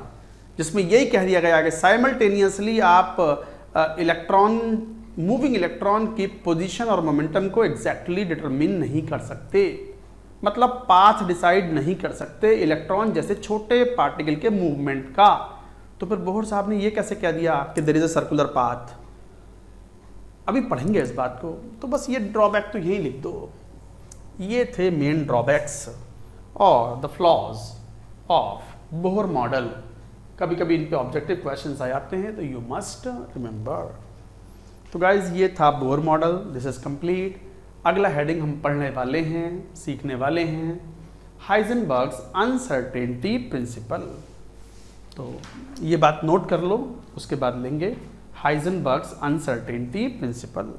जिसमें यही कह दिया गया कि साइमल्टेनियसली आप मूविंग इलेक्ट्रॉन की पोजीशन और मोमेंटम को एग्जैक्टली डिटरमिन नहीं कर सकते, मतलब पाथ डिसाइड नहीं कर सकते इलेक्ट्रॉन जैसे छोटे पार्टिकल के मूवमेंट का। तो फिर बोहर साहब ने ये कैसे कह दिया कि there is a circular path. अभी पढ़ेंगे इस बात को, तो बस ये ड्रॉबैक तो यही लिख दो। ये थे मेन ड्रॉबैक्स और the flaws of Bohr model. कभी कभी इन पे ऑब्जेक्टिव क्वेश्चंस आ जाते हैं, तो यू मस्ट रिमेंबर। तो गाइज ये था Bohr model, this is complete. अगला हेडिंग हम पढ़ने वाले हैं, सीखने वाले हैं हाइजेनबर्ग्स अनसर्टेनिटी प्रिंसिपल। तो ये बात नोट कर लो, उसके बाद लेंगे हाइजेनबर्ग्स अनसर्टेनिटी प्रिंसिपल।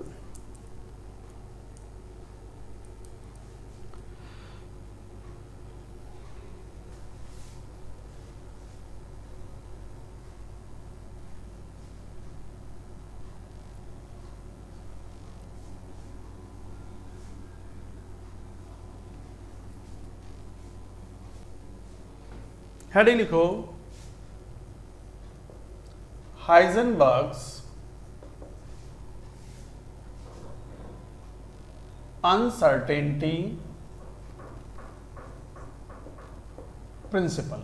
हेडिंग लिखो Heisenberg's uncertainty principle.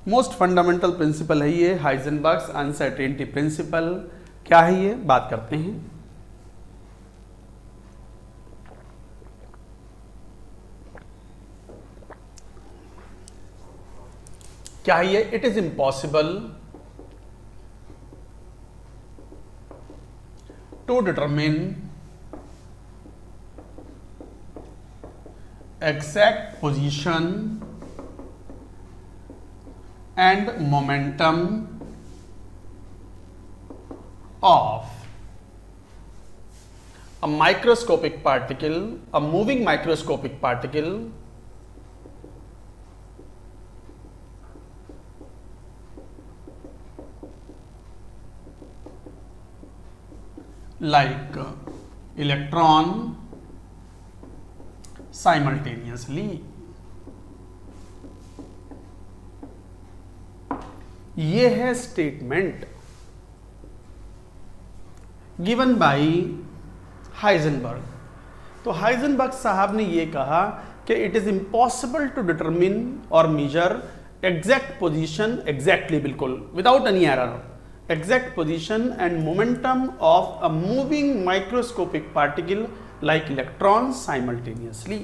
Most fundamental principle है ये हाइजेनबर्ग्स अनसर्टेनिटी प्रिंसिपल। क्या है ये, बात करते हैं। क्या है ये? It is impossible to determine exact position and momentum of a microscopic particle, a moving microscopic particle like electron simultaneously। ये है स्टेटमेंट गिवन बाय हाइजेनबर्ग। तो हाइजेनबर्ग साहब ने ये कहा कि it is impossible to determine और मेजर एग्जैक्ट पोजीशन, एग्जैक्टली बिल्कुल without any error, exact position and momentum of a moving microscopic particle like electron simultaneously.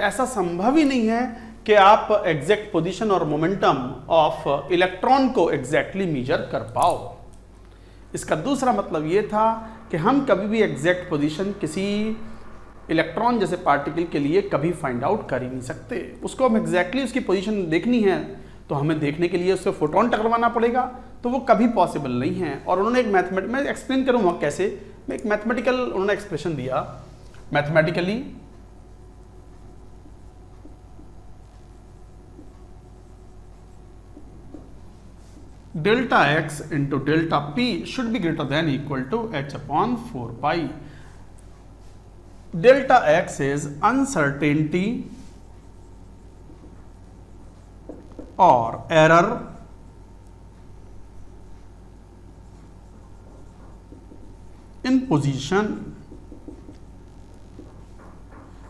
ऐसा संभव ही नहीं है कि आप एग्जैक्ट पोजीशन और मोमेंटम ऑफ इलेक्ट्रॉन को एग्जैक्टली मेजर कर पाओ। इसका दूसरा मतलब ये था कि हम कभी भी एग्जैक्ट पोजीशन किसी इलेक्ट्रॉन जैसे पार्टिकल के लिए कभी फाइंड आउट कर ही नहीं सकते। उसको हम एग्जैक्टली उसकी पोजीशन देखनी है तो हमें देखने के लिए उससे फोटोन टकराना पड़ेगा, तो वो कभी पॉसिबल नहीं है। और उन्होंने एक मैथमेटिक, मैं एक्सप्लेन करूँगा कैसे, मैं एक मैथमेटिकल उन्होंने एक्सप्रेशन दिया। Mathematically delta x into delta p should be greater than equal to h upon 4 pi. Delta x is uncertainty और error in position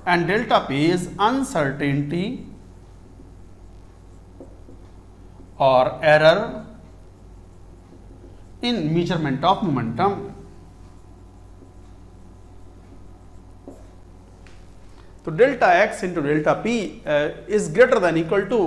and delta p is uncertainty or error in measurement of momentum। तो delta x into delta p is greater than equal to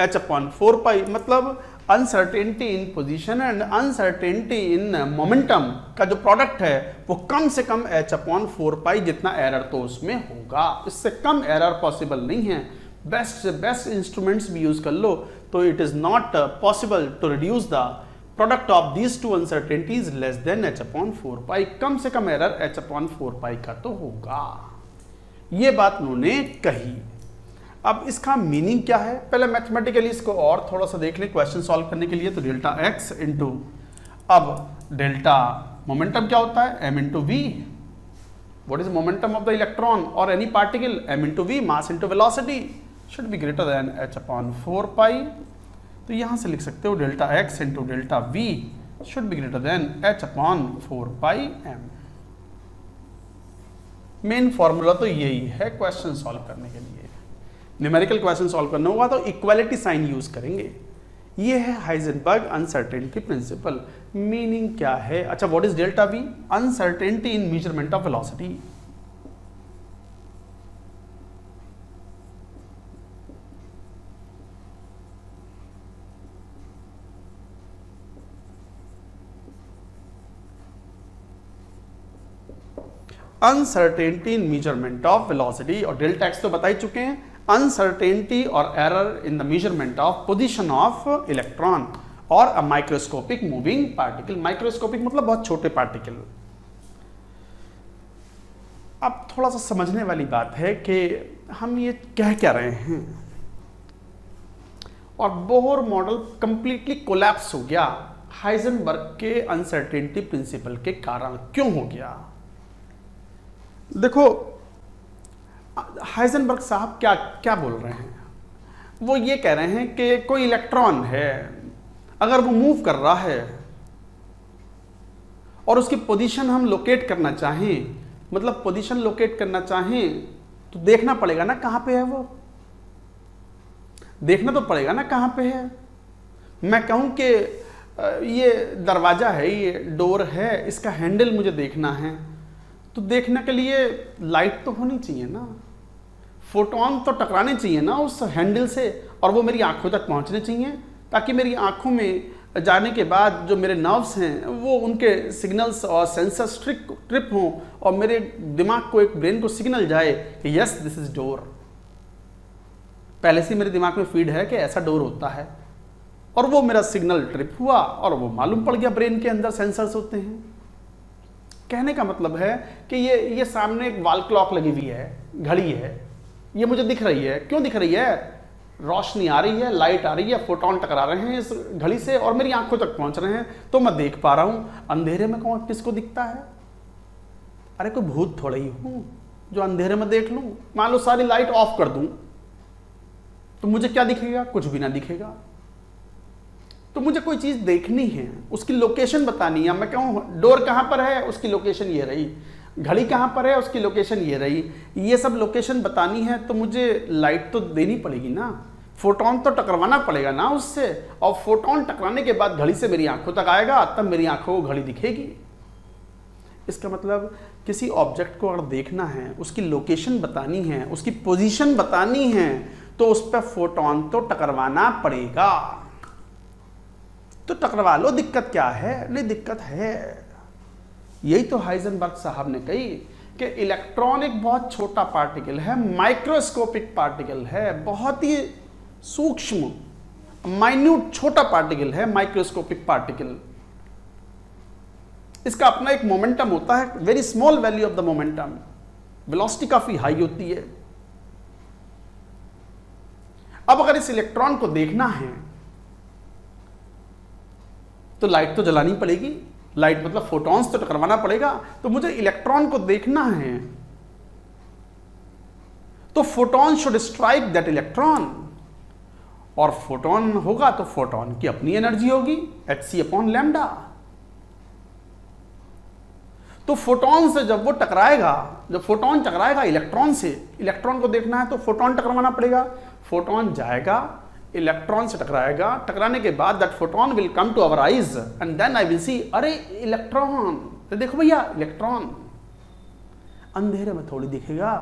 h upon 4 pi, मतलब uncertainty in position and uncertainty in momentum का जो प्रोडक्ट है वो कम से कम h/4 जितना एरर तो उसमें होगा, इससे कम एरर पॉसिबल नहीं है। बेस्ट से बेस्ट इंस्ट्रूमेंट्स भी यूज कर लो तो it is not possible to reduce the product of these two uncertainties less than h/4, कम से कम एरर h/4 का तो होगा। ये बात उन्होंने कही। अब इसका मीनिंग क्या है, पहले मैथमेटिकली इसको और थोड़ा सा देख लें क्वेश्चन सॉल्व करने के लिए। तो डेल्टा x इंटू, अब डेल्टा मोमेंटम क्या होता है, m into v. What is momentum of the electron और any particle, m into v, mass into velocity, should be greater than h/4। तो यहां से लिख सकते हो delta x into delta v should be greater than h/4m। Main formula तो यही है क्वेश्चन सॉल्व करने के लिए। न्यूमेरिकल क्वेश्चन सॉल्व करना होगा तो इक्वालिटी साइन यूज करेंगे। ये है हाइजेनबर्ग अनसर्टेनिटी प्रिंसिपल। मीनिंग क्या है, अच्छा what is delta v, uncertainty in measurement of velocity. Uncertainty in measurement of velocity, और डेल्टा एक्स तो बता ही चुके हैं, अनसर्टेनिटी और error in the measurement of position of electron और a microscopic moving particle. Microscopic मतलब बहुत छोटे पार्टिकल। अब थोड़ा सा समझने वाली बात है कि हम ये कह क्या रहे हैं, और बोहर मॉडल कंप्लीटली कोलैप्स हो गया हाइजेनबर्ग के अनसर्टेनिटी प्रिंसिपल के कारण। क्यों हो गया, देखो हाइजेनबर्ग साहब क्या क्या बोल रहे हैं। वो ये कह रहे हैं कि कोई इलेक्ट्रॉन है, अगर वो मूव कर रहा है और उसकी पोजीशन हम लोकेट करना चाहें, मतलब पोजीशन लोकेट करना चाहें तो देखना पड़ेगा ना कहां पे है वो, देखना तो पड़ेगा ना कहां पे है। मैं कहूं कि ये दरवाजा है, ये डोर है, इसका हैंडल मुझे देखना है, तो देखने के लिए लाइट तो होनी चाहिए ना, फोटोन तो टकराने चाहिए ना उस हैंडल से, और वो मेरी आंखों तक पहुंचने चाहिए, ताकि मेरी आंखों में जाने के बाद जो मेरे नर्व्स हैं वो उनके सिग्नल्स और सेंसर्स ट्रिप हों और मेरे दिमाग को, एक ब्रेन को सिग्नल जाए कि यस दिस इज डोर। पहले से मेरे दिमाग में फीड है कि ऐसा डोर होता है, और वो मेरा सिग्नल ट्रिप हुआ और वो मालूम पड़ गया, ब्रेन के अंदर सेंसर्स होते हैं। कहने का मतलब है कि ये सामने एक वॉल क्लॉक लगी हुई है, घड़ी है, ये मुझे दिख रही है। क्यों दिख रही है, रोशनी आ रही है, लाइट आ रही है, फोटोन टकरा रहे हैं इस घड़ी से और मेरी आंखों तक पहुंच रहे हैं, तो मैं देख पा रहा हूं। अंधेरे में कौन किसको दिखता है, अरे कोई भूत थोड़ा ही हूं जो अंधेरे में देख लूं। मान लो सारी लाइट ऑफ कर दूं तो मुझे क्या दिखेगा, कुछ भी ना दिखेगा। तो मुझे कोई चीज देखनी है, उसकी लोकेशन बतानी है। मैं कहूं डोर कहां पर है, उसकी लोकेशन ये रही, घड़ी कहां पर है, उसकी लोकेशन ये रही, ये सब लोकेशन बतानी है तो मुझे लाइट तो देनी पड़ेगी ना, फोटोन तो टकराना पड़ेगा ना उससे, और फोटोन टकराने के बाद घड़ी से मेरी आंखों तक आएगा, तब मेरी आंखों को घड़ी दिखेगी। इसका मतलब किसी ऑब्जेक्ट को अगर देखना है, उसकी लोकेशन बतानी है, उसकी पोजीशन बतानी है, तो उस पर फोटोन तो टकरवाना पड़ेगा। तो टकरवा लो, दिक्कत क्या है, नहीं दिक्कत है। यही तो हाइजेनबर्ग साहब ने कही कि इलेक्ट्रॉन एक बहुत छोटा पार्टिकल है, माइक्रोस्कोपिक पार्टिकल है, बहुत ही सूक्ष्म माइन्यूट छोटा पार्टिकल है, माइक्रोस्कोपिक पार्टिकल। इसका अपना एक मोमेंटम होता है, very small value of the momentum, velocity काफी हाई होती है। अब अगर इस इलेक्ट्रॉन को देखना है तो लाइट तो जलानी पड़ेगी, लाइट मतलब फोटॉन्स तो टकराना पड़ेगा। तो मुझे इलेक्ट्रॉन को देखना है तो photon should strike that electron, और फोटॉन होगा तो फोटॉन की अपनी एनर्जी होगी hc/λ। तो फोटॉन से जब वो टकराएगा, जब फोटॉन टकराएगा इलेक्ट्रॉन से, इलेक्ट्रॉन को देखना है तो फोटॉन टकराना पड़ेगा, फोटॉन जाएगा इलेक्ट्रॉन से टकराएगा, टकराने के बाद that photon will come to our eyes and then I will see, अरे इलेक्ट्रॉन, तो देखो भैया इलेक्ट्रॉन अंधेरे में थोड़ी दिखेगा।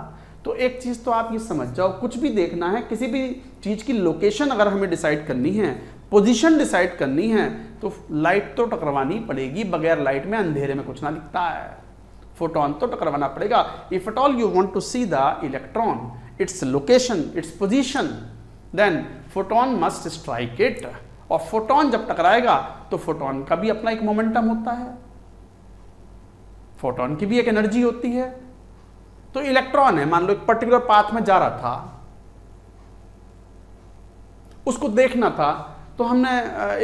तो एक चीज तो आप ये समझ जाओ, कुछ भी देखना है, किसी भी चीज की लोकेशन अगर हमें डिसाइड करनी है पोजीशन डिसाइड करनी है तो लाइट तो टकरानी पड़ेगी, बगैर लाइट में अंधेरे में कुछ ना दिखता है, फोटोन तो टकराना पड़ेगा। If at all you want to see the electron, its location, its position, then photon must strike it. और फोटोन जब टकराएगा तो फोटोन का भी अपना एक मोमेंटम होता है, फोटोन की भी एक एनर्जी होती है। तो इलेक्ट्रॉन है, मान लो एक पर्टिकुलर पाथ में जा रहा था, उसको देखना था, तो हमने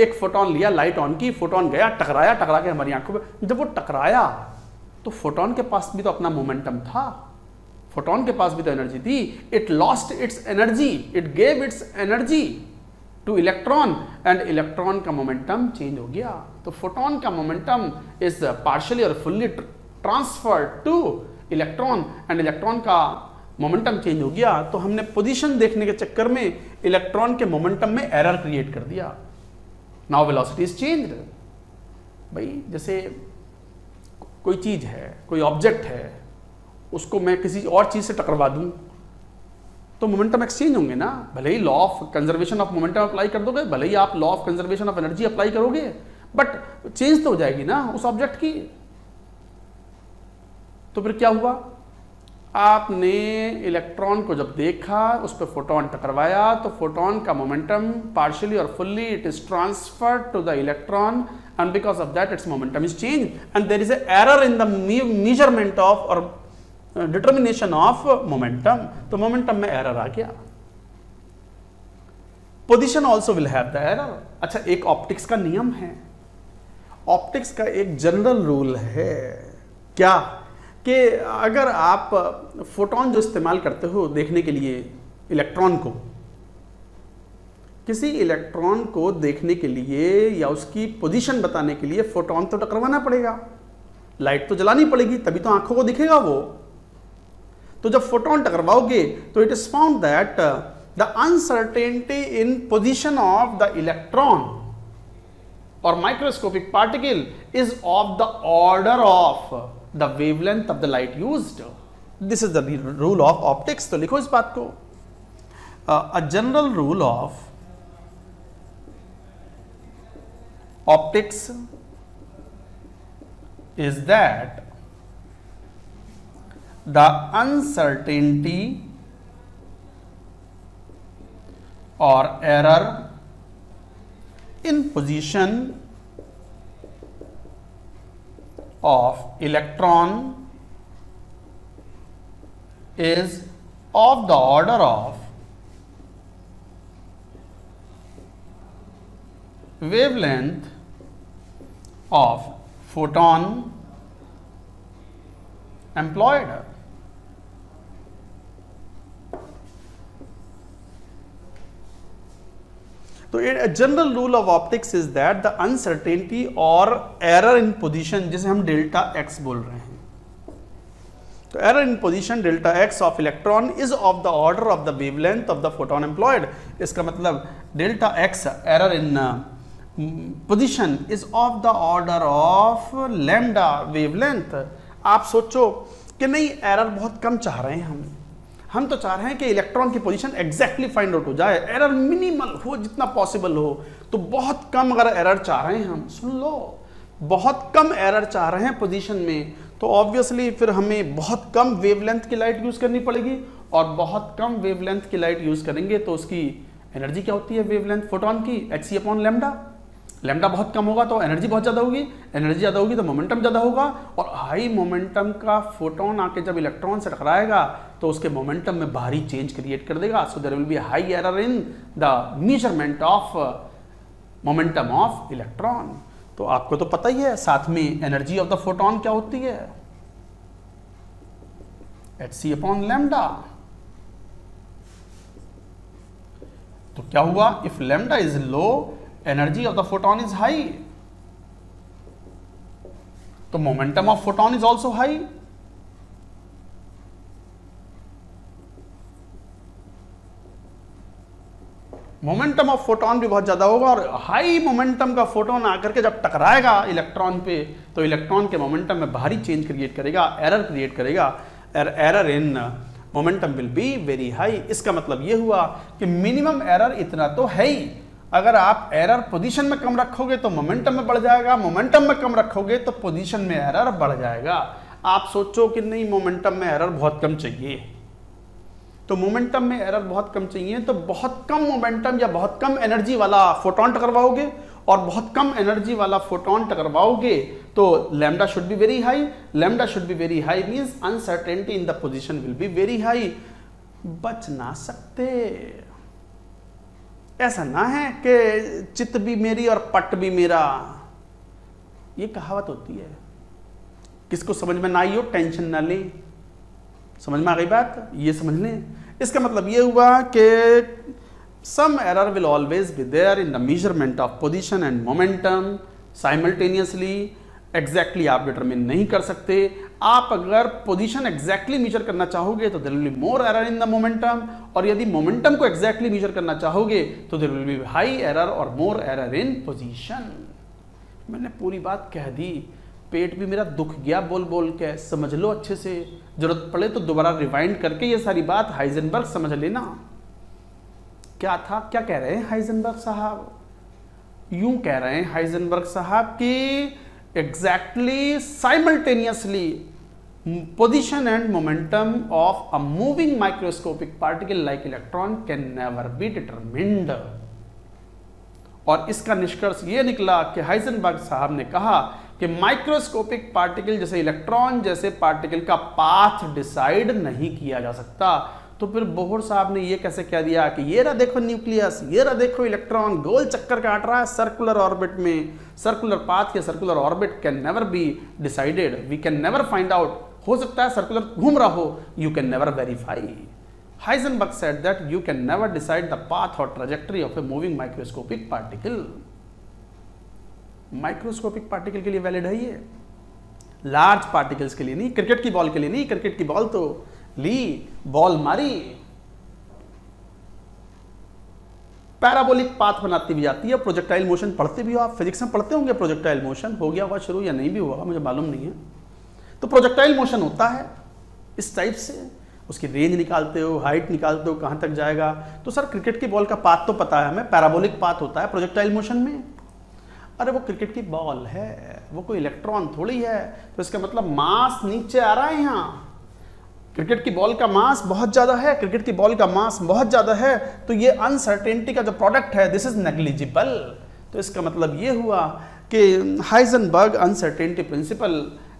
एक फोटोन लिया, लाइट ऑन की, फोटोन गया, टकराया, टकरा के हमारी आंखों में, जब वो टकराया तो फोटोन के पास भी तो अपना मोमेंटम था, फोटोन के पास भी तो एनर्जी थी। It lost its energy, it gave it's energy two electron and electron का मोमेंटम चेंज हो गया। तो फोटोन का मोमेंटम इज पार्शियली और fully transferred two electron and electron का मोमेंटम चेंज हो गया। तो हमने पोजीशन देखने के चक्कर में इलेक्ट्रॉन के मोमेंटम में एरर क्रिएट कर दिया। Now velocity is changed. भाई जैसे कोई चीज है, कोई ऑब्जेक्ट है, उसको मैं किसी और चीज से टकरवा दूं तो मोमेंटम एक्सचेंज होंगे ना। भले ही law of conservation of momentum apply कर दोगे, भले ही आप law of conservation of energy apply करोगे, बट चेंज तो हो जाएगी ना उस ऑब्जेक्ट की। तो फिर क्या हुआ, आपने इलेक्ट्रॉन को जब देखा, उस पर फोटोन टकरवाया, तो फोटोन का मोमेंटम पार्शियली और fully it is transferred to the electron and because of that its momentum is change and there is a error in the measurement of और डिटर्मिनेशन ऑफ मोमेंटम। तो मोमेंटम में एरर आ गया। Position also will have the error. अच्छा, एक ऑप्टिक्स का नियम है, ऑप्टिक्स का एक जनरल रूल है क्या, कि अगर आप फोटोन जो इस्तेमाल करते हो देखने के लिए इलेक्ट्रॉन को, किसी इलेक्ट्रॉन को देखने के लिए या उसकी पोजीशन बताने के लिए फोटोन तो टकराना पड़ेगा, लाइट तो जलानी पड़ेगी, तभी तो आंखों को दिखेगा वो। तो जब फोटोन टकराओगे तो it is found that the uncertainty in position of the electron or microscopic particle is of the order of the wavelength of the light used. This is the rule of optics. तो लिखो इस बात को, a general rule of optics is that the uncertainty or error in position of electron is of the order of wavelength of photon employed. तो general rule of optics is that the uncertainty और एरर इन पोजीशन, जिसे हम डेल्टा एक्स बोल रहे हैं, तो error in position delta x of electron is of the order of the wavelength of the photon employed. इसका मतलब delta x error in position is of the order of lambda wavelength. आप सोचो कि नहीं, एरर बहुत कम चाह रहे हैं हम तो चाह रहे हैं कि इलेक्ट्रॉन की पोजीशन एग्जैक्टली फाइंड आउट हो जाए, एरर मिनिमल हो जितना पॉसिबल हो। तो बहुत कम अगर एरर चाह रहे हैं हम, सुन लो, बहुत कम एरर चाह रहे हैं पोजीशन में, तो ऑब्वियसली फिर हमें बहुत कम वेवलेंथ की लाइट यूज करनी पड़ेगी, और बहुत कम वेवलेंथ की लाइट यूज करेंगे तो उसकी एनर्जी क्या होती है वेवलेंथ फोटोन की, hc/λ। लैम्डा बहुत कम होगा तो एनर्जी बहुत ज़्यादा होगी, एनर्जी ज़्यादा होगी तो मोमेंटम ज़्यादा होगा, और हाई मोमेंटम का फोटोन आके जब इलेक्ट्रॉन से टकराएगा तो उसके मोमेंटम में भारी चेंज क्रिएट कर देगा। So there will be high error in the measurement of momentum of electron. तो आपको तो पता ही है, साथ में एनर्जी ऑफ द फोटोन क्या होती है, hc/λ। तो क्या हुआ, if lambda is low, energy of the photon is high, तो momentum of photon is also high. Momentum of photon भी बहुत ज्यादा होगा, और हाई मोमेंटम का फोटोन आकर के जब टकराएगा इलेक्ट्रॉन पे तो इलेक्ट्रॉन के मोमेंटम में भारी चेंज क्रिएट करेगा, एरर क्रिएट करेगा, error in momentum will be very high. इसका मतलब यह हुआ कि मिनिमम एरर इतना तो है ही, अगर आप एरर पोजीशन में कम रखोगे तो मोमेंटम में बढ़ जाएगा, मोमेंटम में कम रखोगे तो पोजीशन में एरर बढ़ जाएगा। आप सोचो कि नहीं मोमेंटम में एरर बहुत कम चाहिए, तो मोमेंटम में एरर बहुत कम चाहिए, तो बहुत कम मोमेंटम या बहुत कम एनर्जी वाला फोटोन टकराओगे, और बहुत कम एनर्जी वाला फोटोन टकराओगे तो lambda should be very high. Lambda should be very high means uncertainty in the position will be very high. बच ना सकते। ऐसा ना है कि चित भी मेरी और पट भी मेरा, ये कहावत होती है। किसको समझ में ना आई हो टेंशन ना ले, समझ में आ गई बात, ये समझ लें। इसका मतलब ये हुआ कि some error will always be there in the measurement of position and momentum simultaneously। exactly आप डिटरमिन नहीं कर सकते। आप अगर पोजीशन एग्जैक्टली मेजर करना चाहोगे तो there will be more error in the momentum, और यदि मोमेंटम को एग्जैक्टली मेजर करना चाहोगे तो there will be high error और मोर एरर इन पोजीशन। मैंने पूरी बात कह दी, पेट भी मेरा दुख गया बोल बोल के, समझ लो अच्छे से, जरूरत पड़े तो दोबारा रिवाइंड करके ये सारी बात हाइजेनबर्ग समझ लेना। क्या था, क्या कह रहे हैं हाइजेनबर्ग साहब? यूं कह रहे हैं हाइजेनबर्ग साहब कि exactly simultaneously position and momentum of a moving microscopic particle like electron can never B determined. और इसका निष्कर्ष ये निकला कि हाइजेनबर्ग साहब ने कहा कि माइक्रोस्कोपिक पार्टिकल जैसे इलेक्ट्रॉन जैसे पार्टिकल का पाथ डिसाइड नहीं किया जा सकता। तो फिर बोहर साहब ने ये कैसे कह दिया कि ये रहा देखो न्यूक्लियस, ये रहा देखो इलेक्ट्रॉन गोल चक्कर काट रहा है सर्कुलर ऑर्बिट में। सर्कुलर पाथ या circular orbit can never be decided, we can never find out. हो सकता है सर्कुलर घूम रहा हो, you can never verify. Heisenberg said that you can never decide the path और trajectory of a moving microscopic particle. Microscopic particle के लिए वैलिड है ये, लार्ज पार्टिकल्स के लिए नहीं, क्रिकेट की बॉल के लिए नहीं। क्रिकेट की बॉल तो ली, बॉल मारी, पैराबोलिक पाथ बनाती भी जाती है। प्रोजेक्टाइल मोशन पढ़ते भी हो आप, फिजिक्स में पढ़ते होंगे प्रोजेक्टाइल मोशन, हो गया होगा शुरू या नहीं भी हुआ मुझे मालूम नहीं है। तो प्रोजेक्टाइल मोशन होता है इस टाइप से, उसकी रेंज निकालते हो, हाइट निकालते हो, कहां तक जाएगा। तो सर क्रिकेट की बॉल का पाथ तो पता है हमें, पैराबोलिक पाथ होता है प्रोजेक्टाइल मोशन में। अरे वो क्रिकेट की बॉल है, वो कोई इलेक्ट्रॉन थोड़ी है, तो इसका मतलब मास नीचे आ रहा है। यहाँ क्रिकेट की बॉल का मास बहुत ज्यादा है, क्रिकेट की बॉल का मास बहुत ज्यादा है, तो ये अनसर्टेनिटी का जो प्रोडक्ट है दिस इज नेग्लिजिबल। तो इसका मतलब ये हुआ कि Heisenberg uncertainty principle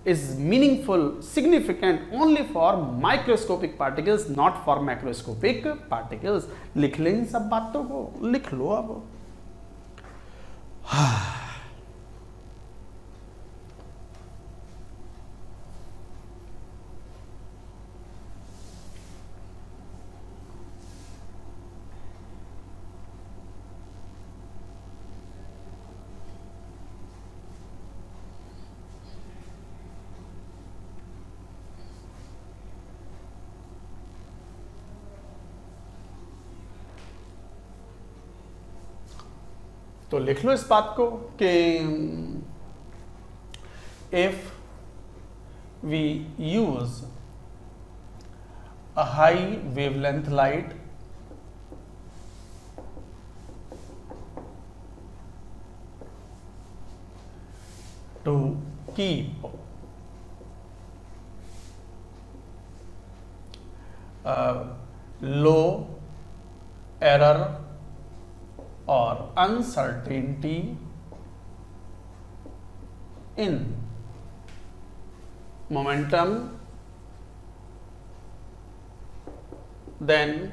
is meaningful, significant only for microscopic particles, not for macroscopic particles। लिख लें इन सब बातों को, लिख लो अब। तो लिख लो इस बात को कि if we use a high wavelength light to keep low error और uncertainty in momentum, then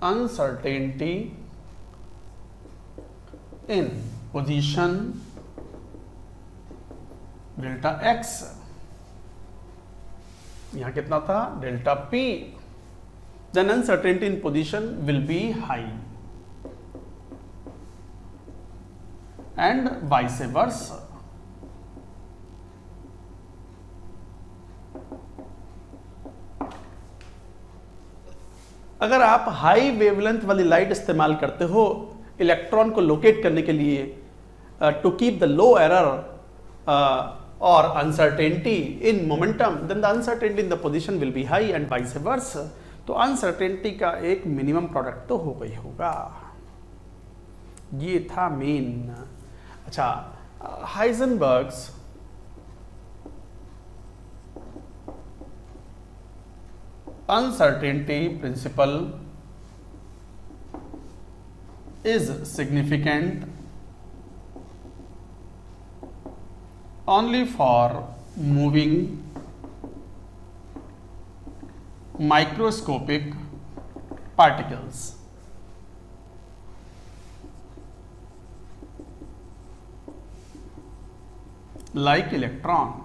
uncertainty in position delta x, यहां कितना था delta p, then uncertainty in position will be high and vice versa। अगर आप हाई वेवलेंथ वाली लाइट इस्तेमाल करते हो इलेक्ट्रॉन को लोकेट करने के लिए to keep the low error और uncertainty in momentum, then the uncertainty in the position will be high and vice versa. तो अनसर्टेनिटी का एक मिनिमम प्रोडक्ट तो हो गई होगा। ये था मेन। अच्छा, Heisenberg's uncertainty principle is significant only for moving microscopic particles. Like electron,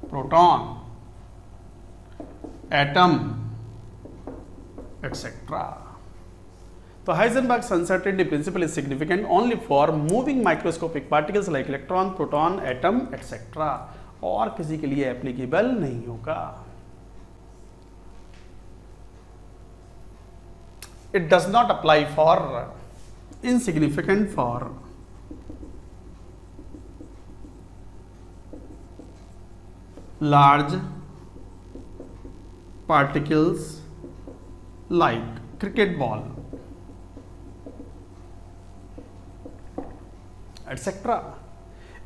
proton, atom, etc. तो Heisenberg's uncertainty principle is significant only for moving microscopic particles like electron, proton, atom etcetera, और किसी के लिए एप्लीकेबल नहीं होगा। It does not apply for insignificant for large particles like cricket ball etcetera.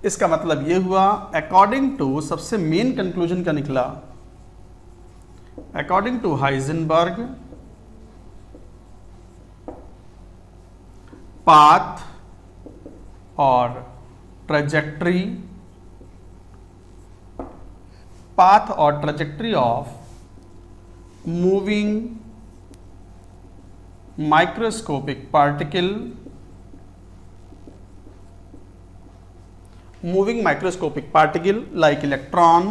इसका मतलब यह हुआ, अकॉर्डिंग टू, सबसे मेन कंक्लूजन का निकला, अकॉर्डिंग टू हाइजेनबर्ग, पाथ और ट्रेजेक्ट्री, पाथ और trajectory of moving microscopic particle, moving microscopic particle like electron.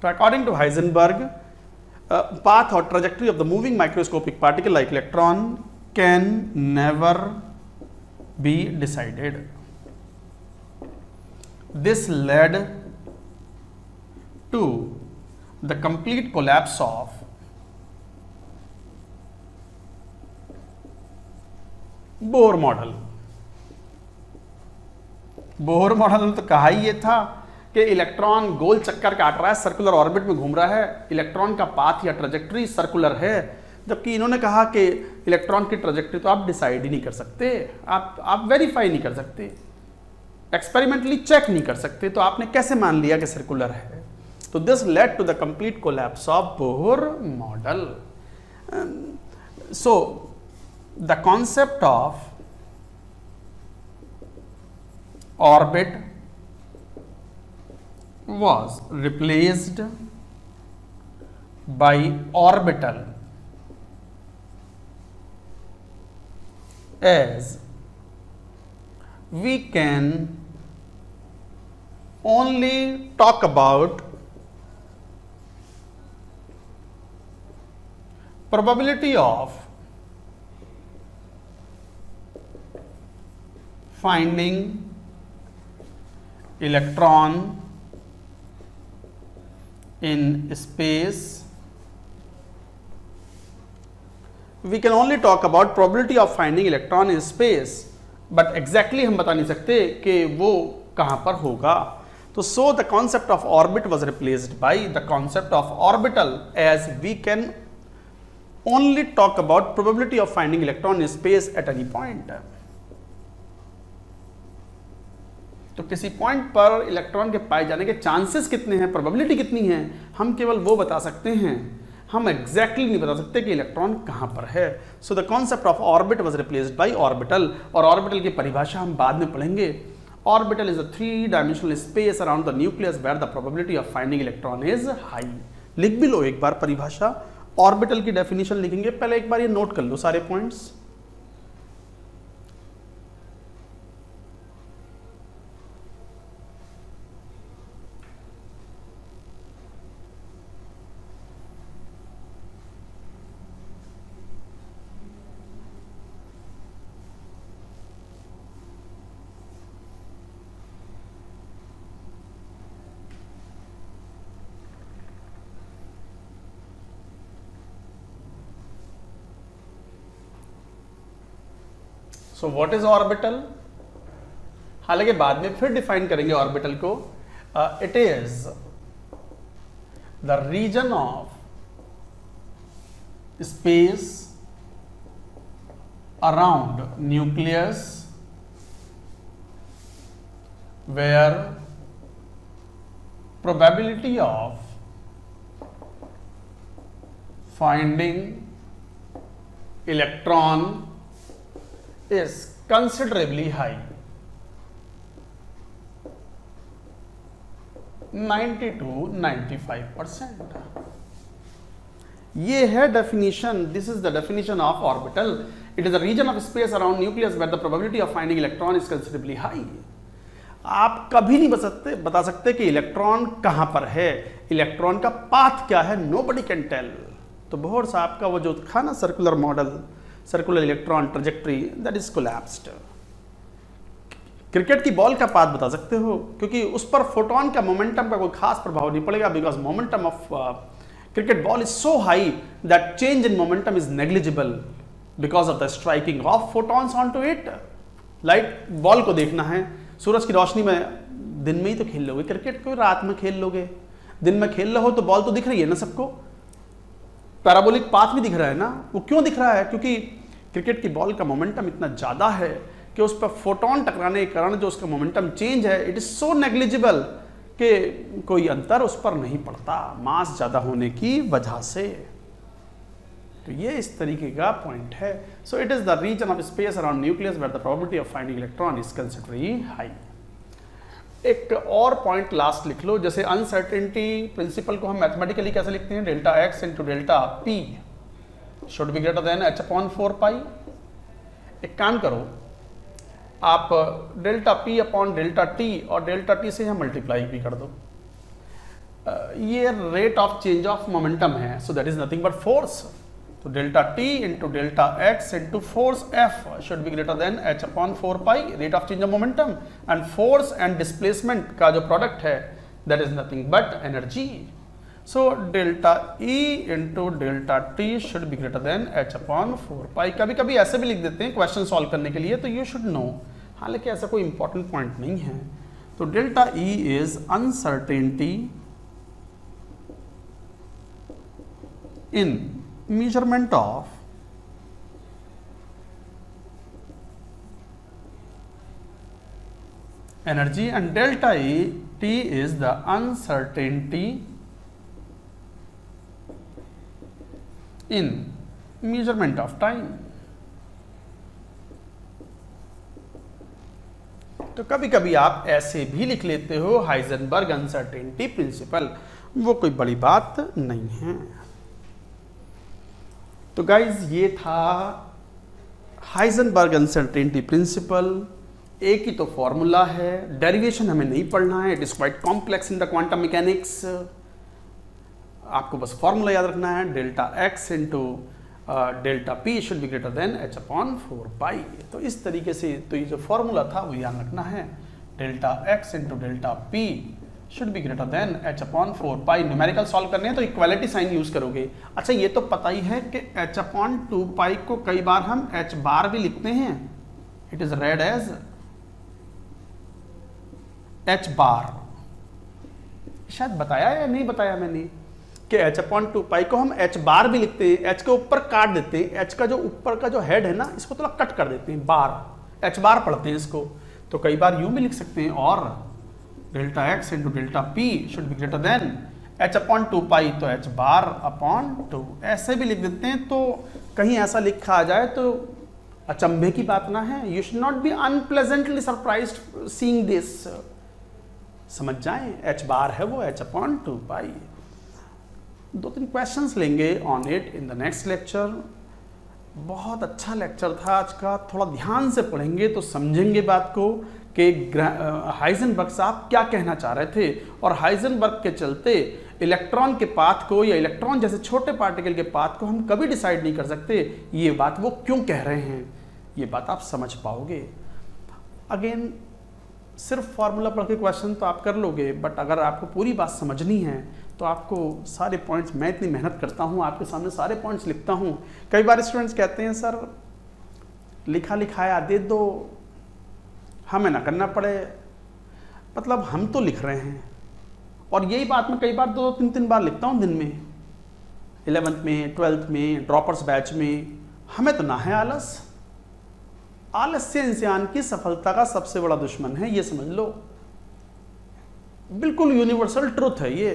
So according to Heisenberg, path or trajectory of the moving microscopic particle like electron can never be decided. This led to the complete collapse of Bohr model. Bohr model में तो कहा ही ये था कि इलेक्ट्रॉन गोल चक्कर काट रहा है, सर्कुलर ऑर्बिट में घूम रहा है, इलेक्ट्रॉन का पाथ या ट्रेजेक्टरी सर्कुलर है, जबकि इन्होंने कहा कि इलेक्ट्रॉन की ट्रेजेक्टरी तो आप डिसाइड ही नहीं कर सकते, आप वेरीफाई नहीं कर सकते, एक्सपेरिमेंटली चेक नहीं कर सकते, तो आपने कैसे मान लिया कि सर्कुलर है। तो this led to the complete collapse of Bohr model. So the concept of orbit was replaced by orbital as we can only talk about probability of finding electron in space. We can only talk about probability of finding electron in space, but exactly हम बता नहीं सकते कि वो कहाँ पर होगा। तो so the concept of orbit was replaced by the concept of orbital, as we can only talk about probability of finding electron in space at any point. तो किसी पॉइंट पर इलेक्ट्रॉन के पाए जाने के चांसेस कितने हैं, प्रोबेबिलिटी कितनी है, हम केवल वो बता सकते हैं, हम एग्जैक्टली नहीं बता सकते कि इलेक्ट्रॉन कहाँ पर है। So the concept of orbit was replaced by orbital, और ऑर्बिटल की परिभाषा हम बाद में पढ़ेंगे। Orbital is a 3 dimensional space around the nucleus where the probability of finding electron is high. लिख भी लो एक बार परिभाषा, ऑर्बिटल की डेफिनेशन लिखेंगे, पहले एक बार ये नोट कर लो सारे points. So what is orbital, हालांकि बाद में फिर डिफाइन करेंगे ऑर्बिटल को। It is the region of space around nucleus where probability of finding electron is considerably high, 90 to 95%. ये है definition. This is the definition of orbital. It is a region of space around nucleus where the probability of finding electron is considerably high. आप कभी नहीं बता सकते कि इलेक्ट्रॉन कहां पर है, इलेक्ट्रॉन का पाथ क्या है, नोबडी कैन टेल. तो बोहर साहब का वो जो था ना circular model, circular electron trajectory, that is collapsed. Cricket की बॉल का पाथ बता सकते हो क्योंकि उस पर फोटोन का मोमेंटम का कोई खास प्रभाव नहीं पड़ेगा, because momentum of cricket ball is so high that change in momentum is negligible because of the striking of photons onto it. Light ball को देखना है, सूरज की रोशनी में दिन में ही तो खेल लोगे, क्रिकेट को रात में खेल लोगे. दिन में खेल रहे हो तो बॉल तो दिख रही है ना सबको, पैराबोलिक पाथ भी दिख रहा है ना. वो क्यों दिख रहा है? क्योंकि क्रिकेट की बॉल का मोमेंटम इतना ज़्यादा है कि उस पर फोटोन टकराने के कारण जो उसका मोमेंटम चेंज है, इट इज़ सो नेग्लिजिबल कि कोई अंतर उस पर नहीं पड़ता मास ज़्यादा होने की वजह से. तो ये इस तरीके का पॉइंट है. So it is the region of space around nucleus where the probability of finding electron is considerably high. एक और पॉइंट लास्ट लिख लो. जैसे अनसर्टेनिटी प्रिंसिपल को हम मैथमेटिकली कैसे लिखते हैं? Delta x into delta p should be greater than h upon 4 pi. एक काम करो, आप delta p upon delta t और डेल्टा टी से यहाँ मल्टीप्लाई भी कर दो. ये rate of change of momentum है, so that is nothing but force. तो delta t into delta x into force f should be greater than h upon 4 pi, rate of change of momentum. And force and displacement का जो प्रोडक्ट है that is nothing but energy. So delta E into delta T should be greater than h upon 4 पाई. कभी कभी ऐसे भी लिख देते हैं क्वेश्चन सॉल्व करने के लिए, तो यू शुड नो. हालांकि ऐसा कोई इंपॉर्टेंट पॉइंट नहीं है. तो delta E is uncertainty in measurement of energy and delta E T is the uncertainty in measurement of time. तो कभी कभी आप ऐसे भी लिख लेते हो हाइजेनबर्ग अनसर्टेनिटी प्रिंसिपल, वो कोई बड़ी बात नहीं है. तो गाइज ये था हाइजेनबर्ग अनसर्टेनिटी प्रिंसिपल. एक ही तो फॉर्मूला है, डेरिवेशन हमें नहीं पढ़ना है. It is quite complex in the quantum mechanics. आपको बस फॉर्मूला याद रखना है, delta x into delta p should be greater than h upon 4 पाई. तो इस तरीके से तो ये जो फॉर्मूला था वो याद रखना है, delta x into delta p should be greater than h upon 4 pi. Numerical solve करने हैं तो इक्वालिटी साइन यूज करोगे. अच्छा, ये तो पता ही है कि एच अपॉन 2 पाई को कई बार हम एच बार भी लिखते हैं. It is read as h bar. शायद बताया या नहीं बताया मैंने कि एच अपॉन 2 पाई को हम एच बार भी लिखते हैं. एच के ऊपर काट देते हैं, एच का जो ऊपर का जो हेड है ना, इसको थोड़ा कट कर देते हैं, बार, एच बार पढ़ते हैं इसको. तो कई बार यूं भी लिख सकते हैं, और delta x into delta p should be greater than h upon 2 पाई, तो एच बार अपॉन 2 ऐसे भी लिख देते हैं. तो कहीं ऐसा लिखा आ जाए तो अचंभे की बात ना है. You should not be unpleasantly surprised seeing this. समझ जाएं, एच बार है वो एच अपॉन 2 पाई. 2-3 क्वेश्चंस लेंगे on it in the next lecture. बहुत अच्छा लेक्चर था आज का. थोड़ा ध्यान से पढ़ेंगे तो समझेंगे बात को कि हाइजेनबर्ग साहब क्या कहना चाह रहे थे, और हाइजेनबर्ग के चलते इलेक्ट्रॉन के पाथ को या इलेक्ट्रॉन जैसे छोटे पार्टिकल के पाथ को हम कभी डिसाइड नहीं कर सकते. ये बात वो क्यों कह रहे हैं, ये बात आप समझ पाओगे. अगेन सिर्फ फार्मूला पढ़ के क्वेश्चन तो आप कर लोगे, बट अगर आपको पूरी बात समझनी है तो आपको सारे पॉइंट्स, मैं इतनी मेहनत करता हूँ आपके सामने सारे पॉइंट्स लिखता हूँ. कई बार स्टूडेंट्स कहते हैं सर लिखा लिखाया दे दो, हमें ना करना पड़े. मतलब हम तो लिख रहे हैं, और यही बात मैं कई बार 2-3 बार लिखता हूँ दिन में, 11th में, 12th में, ड्रॉपर्स बैच में. हमें तो ना है आलस, आलस्य इंसान की सफलता का सबसे बड़ा दुश्मन है, ये समझ लो। बिल्कुल यूनिवर्सल ट्रुथ है ये।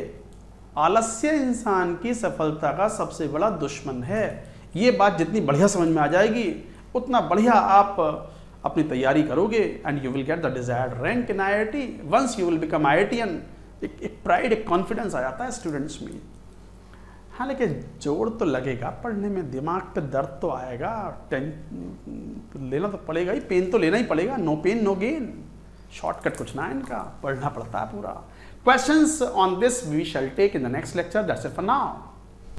आलस्य इंसान की सफलता का सबसे बड़ा दुश्मन है। ये बात जितनी बढ़िया समझ में आ जाएगी उतना बढ़िया आप अपनी तैयारी करोगे and you will get the desired rank in IIT। Once you will become IITian, एक प्राइड, एक कॉन्फिडेंस आ जाता है स्टूडेंट्स में। हाँ, लेकिन जोर तो लगेगा पढ़ने में, दिमाग पे दर्द तो आएगा, लेना तो पड़ेगा ही, पेन तो लेना ही पड़ेगा। No pain no gain, shortcut कुछ ना है इनका, पढ़ना पड़ता है पूरा। Questions on this we shall take in the next lecture. That's it for now.